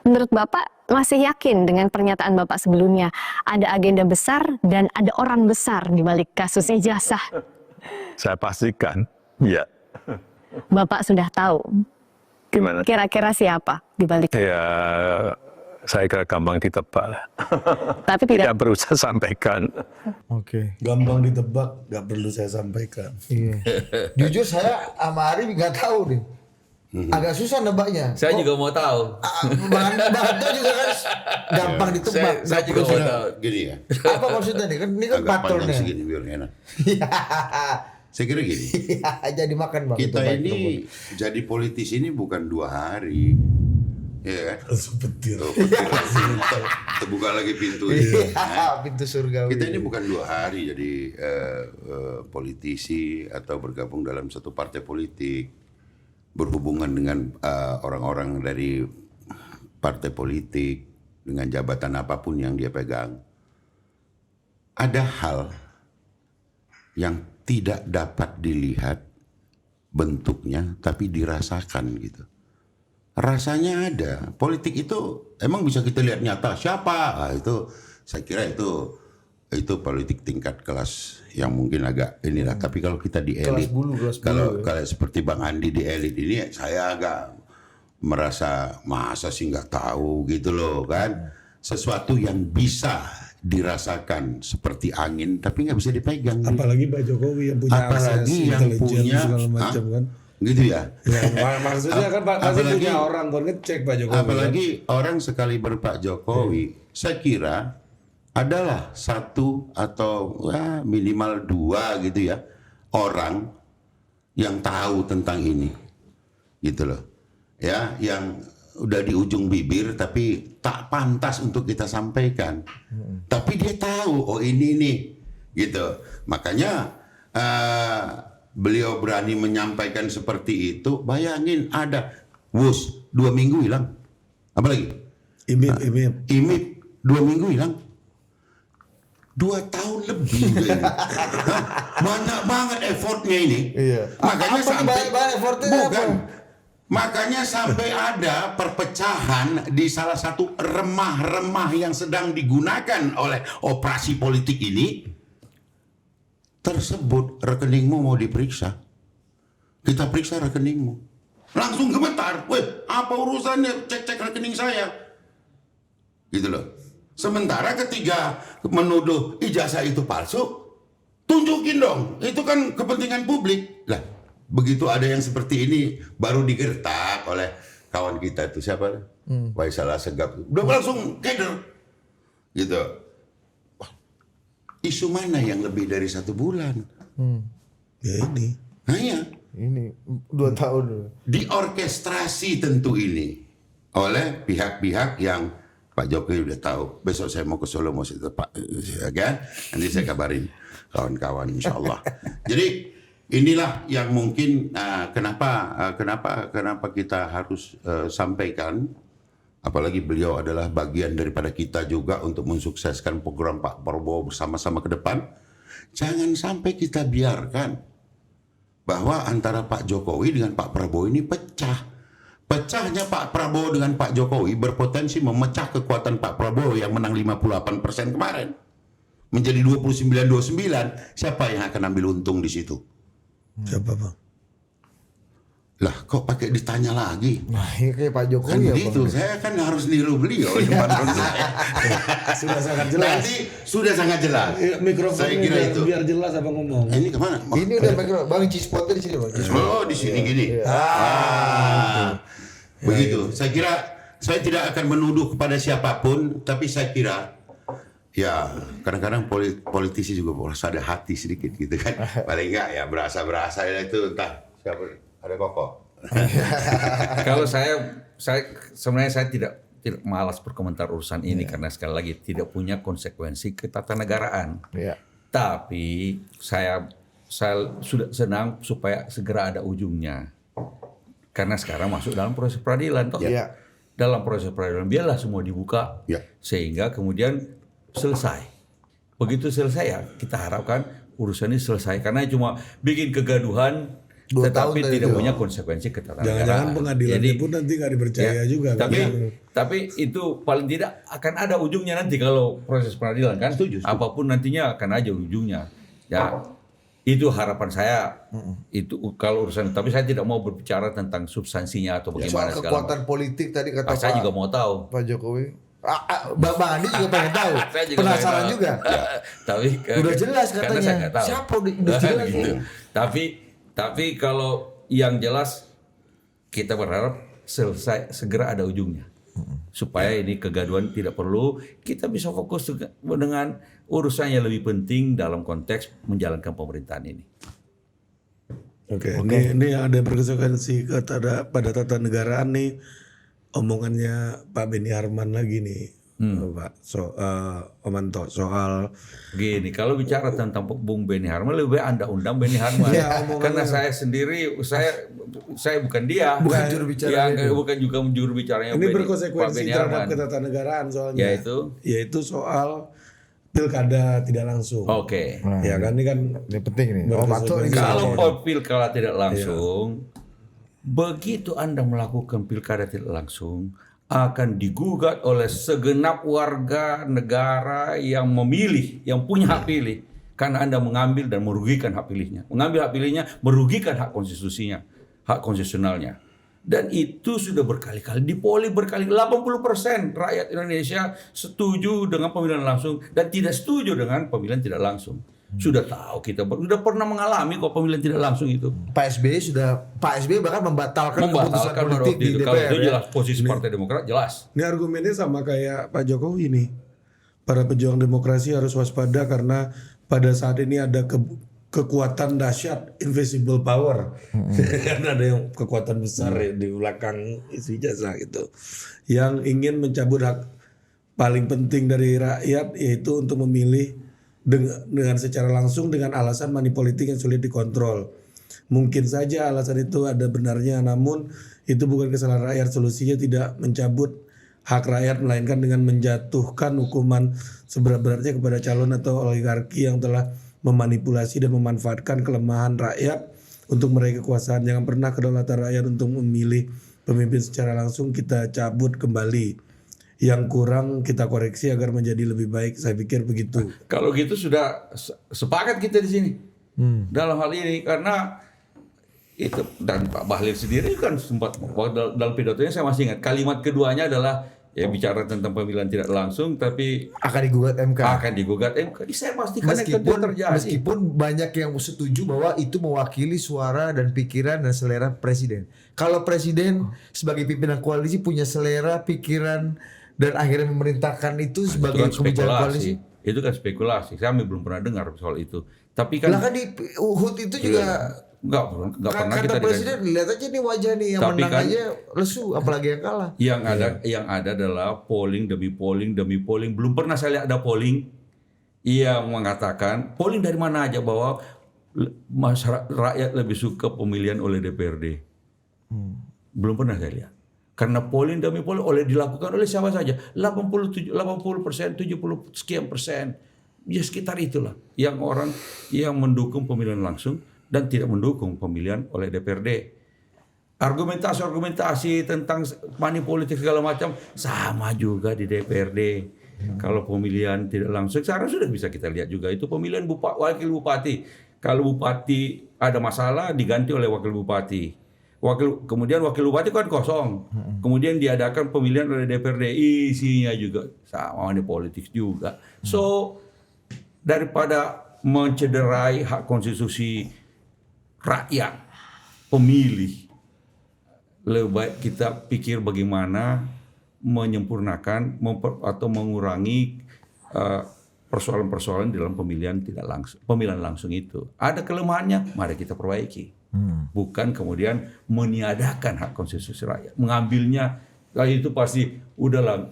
Menurut Bapak masih yakin dengan pernyataan Bapak sebelumnya ada agenda besar dan ada orang besar di balik kasus ijazah?
Saya pastikan Ya,
Bapak sudah tahu
gimana?
kira-kira siapa di balik,
Ya, saya kira gampang ditebak lah.
tapi tidak
Tidak perlu saya sampaikan.
Oke.
Gampang ditebak, nggak perlu saya sampaikan.
Iya. Jujur saya sama Ari nggak tahu nih. Agak susah nebaknya.
Saya juga mau tahu.
Bang Anto juga kan gampang ditebak.
Saya juga mau tahu.
Gini ya,
Apa maksudnya nih? Kan ini kan
agak panjang
patronnya.
segini biar enak. Saya kira gini,
Jadi makan Bang.
kita
Tebak,
ini jadi politisi ini bukan 2 hari. Iya kan?
Langsung petir.
Tuh, terbuka lagi pintu.
tebak.
Nah,
Pintu surgawi.
kita ini bukan 2 hari jadi politisi atau bergabung dalam satu partai politik, berhubungan dengan orang-orang dari partai politik dengan jabatan apapun yang dia pegang. Ada hal yang tidak dapat dilihat bentuknya tapi dirasakan gitu. Rasanya ada. Politik itu emang bisa kita lihat nyata siapa? Itu saya kira itu politik tingkat kelas yang mungkin agak inilah. Tapi kalau kita di elit,
kelas bulu
kalau seperti Bang Andi di elit ini, saya agak merasa masa sih nggak tahu gitu loh kan. Sesuatu yang bisa dirasakan seperti angin tapi nggak bisa dipegang.
Apalagi Pak Jokowi yang punya
Apalagi
akses
yang
intelijen
punya,
segala macam kan.
Gitu ya.
Ya, maksudnya kan Pak pasti
Apalagi-
punya orang buat ngecek Pak Jokowi.
Apalagi orang sekali berpak Jokowi, saya kira adalah 1 atau minimal 2 gitu ya orang yang tahu tentang ini, gitu loh, ya, yang udah di ujung bibir tapi tak pantas untuk kita sampaikan, tapi dia tahu oh ini nih, gitu, makanya beliau berani menyampaikan seperti itu. Bayangin ada 2 minggu hilang, apalagi Imip 2 minggu hilang, 2 tahun lebih. Banyak banget effortnya ini.
Iya.
Makanya
Apa nih
sampai
bahan effortnya
bukan.
apa?
Makanya sampai ada perpecahan di salah satu remah-remah yang sedang digunakan oleh operasi politik ini. Tersebut rekeningmu mau diperiksa. Kita periksa rekeningmu. Langsung gemetar. Weh, apa urusannya cek-cek rekening saya? Gitu loh. Sementara ketika menuduh ijazah itu palsu, tunjukin dong. Itu kan kepentingan publik. Lah, begitu ada yang seperti ini baru digertak oleh kawan kita itu siapa? Faisal Assegaf. Udah langsung keder. Gitu. Isu mana yang lebih dari 1 bulan?
Ya ini.
Nah iya.
Ini 2 tahun.
Diorkestrasi tentu ini oleh pihak-pihak yang Pak Jokowi udah tahu. Besok saya mau ke Solo, mau Pak, ya kan? Nanti saya kabarin kawan-kawan, insya Allah. Jadi inilah yang mungkin kenapa kita harus sampaikan. Apalagi beliau adalah bagian daripada kita juga untuk mensukseskan program Pak Prabowo bersama-sama ke depan. Jangan sampai kita biarkan bahwa antara Pak Jokowi dengan Pak Prabowo ini pecah. Pecahnya Pak Prabowo dengan Pak Jokowi berpotensi memecah kekuatan Pak Prabowo yang menang 58% kemarin. Menjadi 29-29. Siapa yang akan ambil untung di situ?
Siapa Bang?
Lah kok pakai ditanya lagi?
Nah, ini kayak Pak
Kan
Jokowi ya,
begitu,
Bang.
saya kan harus niru beliau di depan saya.
Sudah sangat jelas.
Nanti sudah sangat jelas.
Mikrofon
Saya kira itu.
biar jelas apa ngomong.
Ini kemana?
Ini udah mikro, Bang Cispotnya di sini, Bang.
Oh, di sini gini. Begitu. Saya kira saya tidak akan menuduh kepada siapapun, tapi saya kira ya kadang-kadang politisi juga harus ada hati sedikit gitu kan. Paling enggak ya berasa-berasa itu entah siapa ada Koko.
Kalau saya sebenarnya saya tidak malas berkomentar urusan ini karena sekali lagi tidak punya konsekuensi ketatanegaraan.
Iya.
Tapi saya sudah senang supaya segera ada ujungnya. Karena sekarang masuk dalam proses peradilan toh.
Iya.
Dalam proses peradilan biarlah semua dibuka
Ya.
sehingga kemudian selesai. Begitu selesai ya kita harapkan urusan ini selesai karena cuma bikin kegaduhan
2 tahun
tetapi
tadi
tidak
itu.
punya konsekuensi ketatanegaraan.
Jangan-jangan pengadilannya
Jadi,
pun nanti nggak dipercaya
ya,
juga.
Tapi itu paling tidak akan ada ujungnya nanti kalau proses peradilan kan.
Setuju.
Apapun nantinya akan ada ujungnya. Ya Itu harapan saya. Itu kalau urusan, tapi saya tidak mau berbicara tentang substansinya atau
Ya,
bagaimana
soal
segala
kekuatan politik tadi kata
macam. Saya
Pak,
juga mau tahu.
Pak Jokowi. Bang Andi juga pengen tahu.
Saya juga
Penasaran
pengen tahu.
juga.
Tapi
Udah jelas
karena
katanya.
saya nggak tahu.
Siapa udah jelas
gitu. Tapi kalau yang jelas kita berharap segera ada ujungnya. Supaya ini kegaduhan tidak perlu, kita bisa fokus dengan urusan yang lebih penting dalam konteks menjalankan pemerintahan ini.
Oke. Ini ada berkonsekuensi pada tata negaraan nih, omongannya Pak Beni Harman lagi nih, Pak Omanto, soal
Gini, kalau bicara tentang Bung Beni Harman, lebih baik Anda undang Beni Harman.
Ya,
Karena saya sendiri, saya bukan dia.
Bukan juru bicara itu.
Bukan juga juru bicaranya
ini
Pak
berkonsekuensi
Beni
terhadap
Harman.
ketatanegaraan soalnya.
Yaitu
soal pilkada tidak langsung.
Oke.
Ya kan ini kan
Ini penting nih. Oh, Mato ini
Kalau pilkada tidak langsung, begitu Anda melakukan pilkada tidak langsung, akan digugat oleh segenap warga negara yang memilih, yang punya hak pilih. Karena Anda mengambil dan merugikan hak pilihnya. Mengambil hak pilihnya, merugikan hak konstitusinya, hak konstitusionalnya. Dan itu sudah berkali-kali dipoli berkali 80% rakyat Indonesia setuju dengan pemilihan langsung dan tidak setuju dengan pemilihan tidak langsung. Sudah tahu kita sudah pernah mengalami kok pemilihan tidak langsung itu.
Pak SBY bahkan membatalkan keputusan
Membatalkan
politik di
Kalau
DPR.
itu
Ya.
jelas posisi Partai Demokrat jelas.
Ini argumennya sama kayak Pak Jokowi nih. Para pejuang demokrasi harus waspada karena pada saat ini ada kekuatan dahsyat, invisible power. Kan ada yang kekuatan besar di belakang isu ijazah gitu. Yang ingin mencabut hak paling penting dari rakyat, yaitu untuk memilih dengan secara langsung dengan alasan money politik yang sulit dikontrol. Mungkin saja alasan itu ada benarnya, namun itu bukan kesalahan rakyat. Solusinya tidak mencabut hak rakyat, melainkan dengan menjatuhkan hukuman seberat-beratnya kepada calon atau oligarki yang telah memanipulasi dan memanfaatkan kelemahan rakyat untuk meraih kekuasaan. Jangan pernah kedaulatan rakyat untuk memilih pemimpin secara langsung kita cabut kembali. Yang kurang kita koreksi agar menjadi lebih baik. Saya pikir begitu.
Kalau gitu sudah sepakat kita di sini dalam hal ini, karena itu, dan Pak Bahlil sendiri kan sempat dalam pidatonya, saya masih ingat kalimat keduanya adalah ya bicara tentang pemilihan tidak langsung, tapi
Akan digugat MK.
akan digugat MK. Saya pastikan itu terjadi.
Meskipun banyak yang setuju bahwa itu mewakili suara dan pikiran dan selera presiden. Kalau presiden sebagai pimpinan koalisi punya selera, pikiran, dan akhirnya memerintahkan itu sebagai
Itu kan
kebijakan koalisi.
Itu kan spekulasi. Kami belum pernah dengar soal itu. Tapi kan
Lah kan di Uhud itu juga
nggak pernah kita
kata presiden, lihat aja nih wajah nih yang
Tapi
menang
kan-
aja lesu, apalagi yang kalah.
Yang ada adalah polling demi polling demi polling. Belum pernah saya lihat ada polling yang mengatakan polling dari mana aja bahwa masyarakat rakyat lebih suka pemilihan oleh DPRD. Belum pernah saya lihat. Karena polling demi polling dilakukan oleh siapa saja. 80%, 70 sekian persen. Ya sekitar itulah yang orang yang mendukung pemilihan langsung dan tidak mendukung pemilihan oleh DPRD. Argumentasi tentang money politik segala macam sama juga di DPRD. Kalau pemilihan tidak langsung, sekarang sudah bisa kita lihat juga itu pemilihan wakil bupati. Kalau bupati ada masalah diganti oleh wakil bupati. Kemudian wakil bupati kan kosong. Kemudian diadakan pemilihan oleh DPRD, isinya juga sama money politik juga. So daripada mencederai hak konstitusi rakyat pemilih, lebih baik kita pikir bagaimana menyempurnakan atau mengurangi persoalan-persoalan dalam pemilihan langsung itu. Ada kelemahannya, mari kita perbaiki. Bukan kemudian meniadakan hak konstitusi rakyat, mengambilnya. Itu pasti udahlah,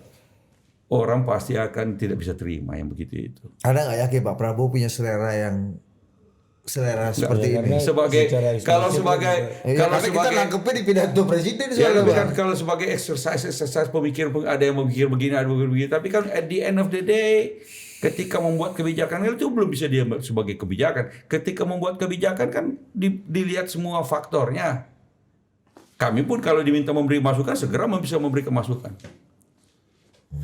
orang pasti akan tidak bisa terima yang begitu itu.
Ada nggak yakin Pak Prabowo punya selera seperti ini?
Kalau sebagai
kita nangkepnya di pidato presiden
ya,
soalnya,
kan kalau sebagai exercise pemikir, ada yang memikir begini, ada yang memikir begini, tapi kan at the end of the day ketika membuat kebijakan itu belum bisa dia sebagai kebijakan. Ketika membuat kebijakan kan dilihat semua faktornya. Kami pun kalau diminta memberi masukan segera bisa memberikan masukan.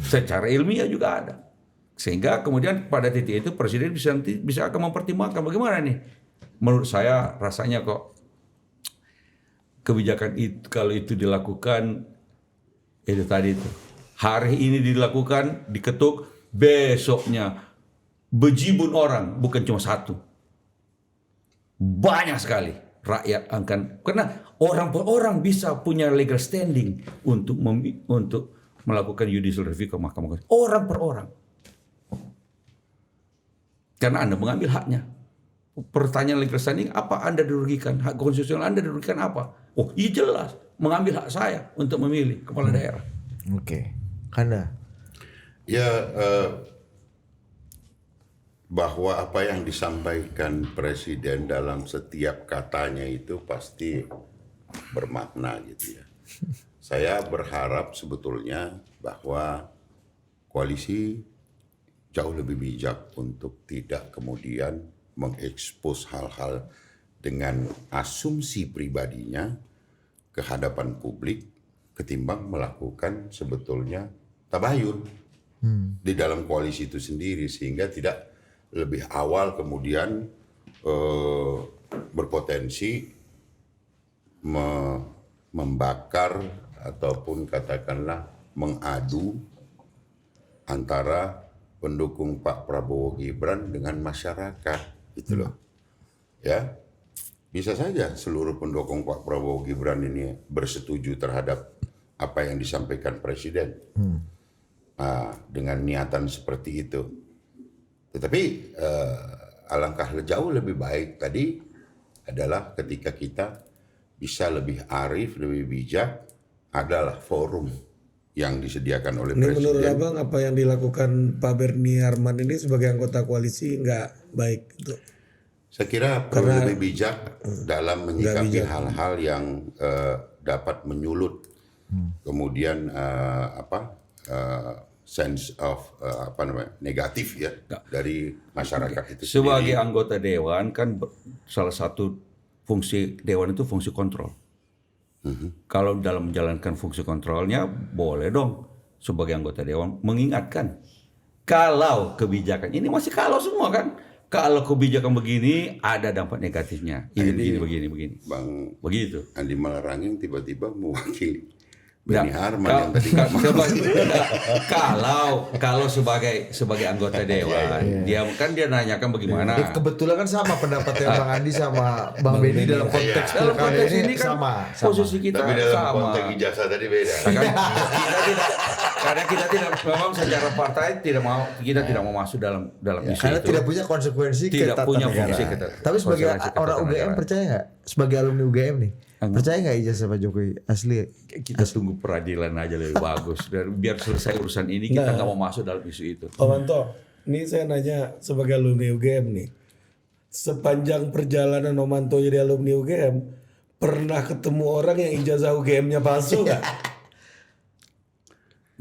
Secara ilmiah juga ada. Sehingga kemudian pada titik itu presiden bisa akan mempertimbangkan bagaimana nih menurut saya rasanya kok kebijakan itu kalau itu dilakukan itu tadi itu hari ini dilakukan diketuk, besoknya bejibun orang, bukan cuma satu, banyak sekali rakyat akan, karena orang per orang bisa punya legal standing untuk melakukan judicial review ke Mahkamah Konstitusi, orang per orang, karena Anda mengambil haknya. Pertanyaan legal standing, apa Anda dirugikan? Hak konstitusional Anda dirugikan apa? Oh iya jelas, mengambil hak saya untuk memilih kepala daerah.
Oke. Anda?
Ya, bahwa apa yang disampaikan Presiden dalam setiap katanya itu pasti bermakna gitu ya. Saya berharap sebetulnya bahwa koalisi jauh lebih bijak untuk tidak kemudian mengekspos hal-hal dengan asumsi pribadinya ke hadapan publik ketimbang melakukan sebetulnya tabayun di dalam koalisi itu sendiri, sehingga tidak lebih awal kemudian berpotensi membakar ataupun katakanlah mengadu antara pendukung Pak Prabowo Gibran dengan masyarakat, gitu loh. Ya, bisa saja seluruh pendukung Pak Prabowo Gibran ini bersetuju terhadap apa yang disampaikan Presiden dengan niatan seperti itu. Tetapi alangkah jauh lebih baik tadi adalah ketika kita bisa lebih arif, lebih bijak, adalah forum yang disediakan oleh Presiden.
Menurut Abang apa yang dilakukan Pak Bernie Harman ini sebagai anggota koalisi nggak baik itu?
Saya kira perlu lebih bijak dalam menyikapi hal-hal yang dapat menyulut kemudian sense of negatif ya dari masyarakat itu
sebagai
sendiri.
anggota dewan kan salah satu fungsi dewan itu fungsi kontrol. Kalau dalam menjalankan fungsi kontrolnya boleh dong sebagai anggota dewan mengingatkan kalau kebijakan ini masih kalau semua kan, kalau kebijakan begini ada dampak negatifnya ini begini
Bang
begitu.
Andi Malarangeng tiba-tiba mewakili Bernie Harman yang tadi
kalau sebagai anggota dewan dia nanyakan bagaimana.
Kebetulan kan sama pendapatnya Bang Andi sama Bang Benny dalam konteks pilkada ini
kan
sama.
Posisi kita
tapi dalam
sama.
konteks ijazah tadi beda.
Karena kita tidak memang secara partai kita tidak mau masuk dalam isu
Karena
itu.
tidak punya konsekuensi
Tidak punya fungsi
Tapi sebagai orang UGM percaya nggak? Sebagai alumni UGM nih, percaya nggak ijazah Pak Jokowi asli?
Kita tunggu peradilan aja lebih bagus. Dan biar selesai urusan ini kita nggak mau masuk dalam isu itu.
Pak Manto, ini saya nanya sebagai alumni UGM nih, sepanjang perjalanan Omanto jadi alumni UGM, pernah ketemu orang yang ijazah UGM-nya palsu nggak?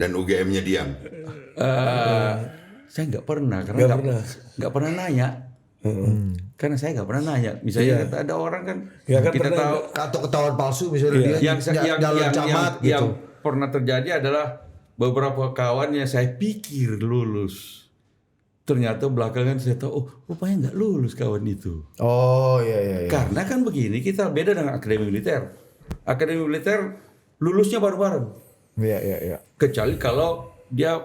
Dan UGM-nya diam.
Saya nggak pernah karena nggak pernah nanya. Karena saya nggak pernah nanya. Misalnya kata ada orang kan, kita tahu
Atau ketahuan palsu misalnya dia jalan camat gitu.
Yang pernah terjadi adalah beberapa kawan yang saya pikir lulus, ternyata belakangan saya tahu, oh rupanya nggak lulus kawan itu.
Oh iya.
Karena kan begini, kita beda dengan akademi militer. Akademi militer lulusnya bareng-bareng.
Iya.
Kecuali kalau dia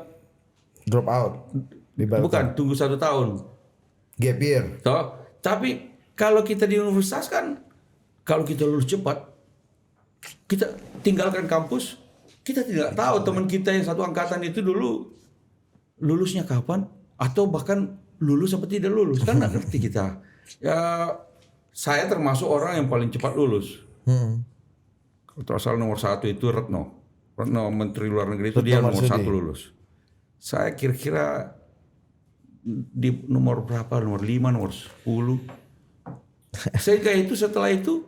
Drop out.
bukan tunggu 1 tahun.
Gap year.
Toh, tapi kalau kita di universitas kan, kalau kita lulus cepat, kita tinggalkan kampus, kita tidak tahu teman kita yang satu angkatan itu dulu lulusnya kapan, atau bahkan lulus apa tidak lulus, kan nggak ngerti kita. Ya, saya termasuk orang yang paling cepat lulus. Kalau asal nomor 1 itu Retno Menteri Luar Negeri itu dia nomor 1 lulus. Saya kira-kira di nomor berapa, nomor 5, nomor 10. Sehingga itu setelah itu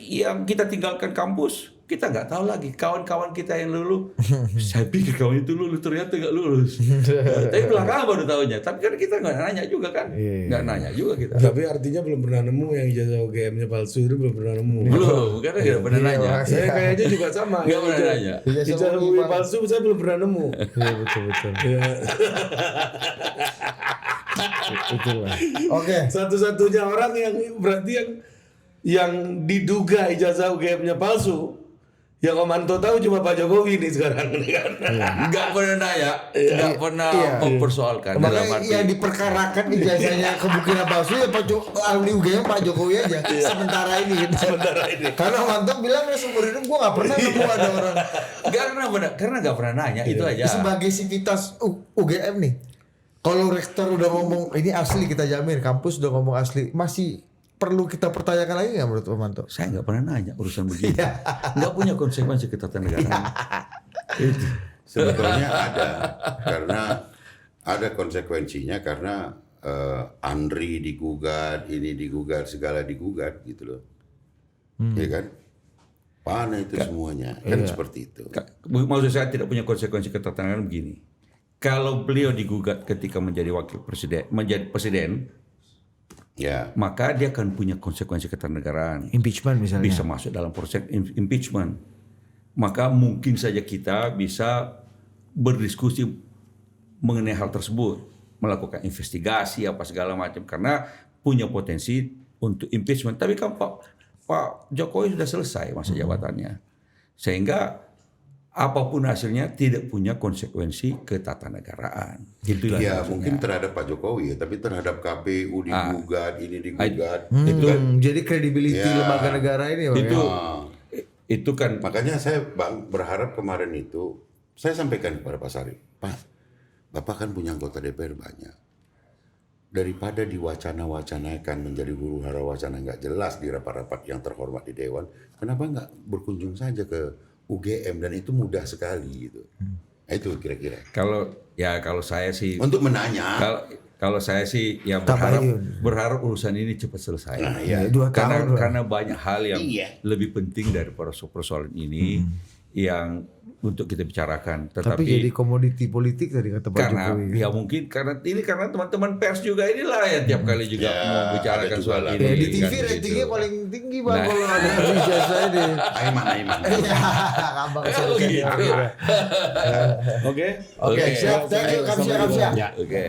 yang kita tinggalkan kampus, kita nggak tahu lagi kawan-kawan kita yang lulus. Saya pikir kawan itu lulus, ternyata nggak lulus. Tapi belakangan baru tahunya. Tapi kan kita nggak nanya juga kan, nggak nanya juga kita.
Tapi artinya belum pernah nemu yang ijazah UGM-nya palsu itu belum pernah nemu.
Belum, karena nggak pernah nanya.
Saya kayaknya juga sama.
Nggak pernah nanya.
Ijazah UGM palsu saya belum pernah nemu.
Iya betul. Itulah. Oke.
Satu-satunya orang yang berarti yang diduga ijazah UGM-nya palsu, yang Om Anto tahu cuma Pak Jokowi nih sekarang nih kan.
Nggak pernah nanya, nggak pernah mempersoalkan. Dalam
Makanya
arti,
yang diperkarakan ijazahnya kemungkinan palsu ya ahli UGM Pak Jokowi aja. Sementara ini. Karena Manto bilang seumur hidup gue nggak pernah nemu ada orang.
karena nggak pernah nanya itu aja.
Sebagai sivitas UGM nih, kalau rektor udah ngomong ini asli kita jamin, kampus udah ngomong asli, masih perlu kita pertanyakan lagi nggak menurut Pak Manto?
Saya nggak pernah nanya urusan begini. Nggak punya konsekuensi ketatanegaraan. Itu.
Sebetulnya ada, karena ada konsekuensinya karena Andri digugat, ini digugat, segala digugat gitu loh, ya kan? Mana itu semuanya kan seperti itu.
Maksud saya tidak punya konsekuensi ketatanegaraan begini. Kalau beliau digugat ketika menjadi wakil presiden, menjadi presiden,
Ya,
maka dia akan punya konsekuensi ketatanegaraan.
Impeachment misalnya.
Bisa masuk dalam proses impeachment. Maka mungkin saja kita bisa berdiskusi mengenai hal tersebut, melakukan investigasi apa segala macam karena punya potensi untuk impeachment. Tapi kan Pak Jokowi sudah selesai masa jabatannya, sehingga apapun hasilnya tidak punya konsekuensi ketatanegaraan. Itulah
ya
maksudnya.
mungkin terhadap Pak Jokowi ya, tapi terhadap KPU digugat, ini digugat,
itu kan,
Jadi credibility lembaga negara ini Bang,
itu
ya?
itu kan
makanya saya berharap kemarin itu saya sampaikan kepada Pak Sarip, Pak, Bapak kan punya anggota DPR banyak. Daripada diwacana-wacanakan menjadi huru hara wacana nggak jelas di rapat-rapat yang terhormat di Dewan, kenapa nggak berkunjung saja ke UGM dan itu mudah sekali gitu. Nah, itu kira-kira.
kalau saya sih
Untuk menanya.
kalau saya sih ya berharap urusan ini cepat selesai.
Nah, iya.
2 tahun loh.
Karena banyak hal yang
Iya.
lebih penting dari persoalan ini yang untuk kita bicarakan.
Tapi
Tetapi
jadi komoditi politik tadi kata Pak
karena
Jokowi.
ya mungkin karena teman-teman pers juga inilah yang tiap kali juga
Ya,
mau bicarakan
ada juga
soal
lah.
ini.
Ya, di TV
kan,
ratingnya
gitu.
paling tinggi Bang
Nah.
kalau ada ijazah ini.
Aiman.
Iya, Abang
Oh, gitu.
Oke.
Oke, siap. Thank you, Kamsia.
Oke.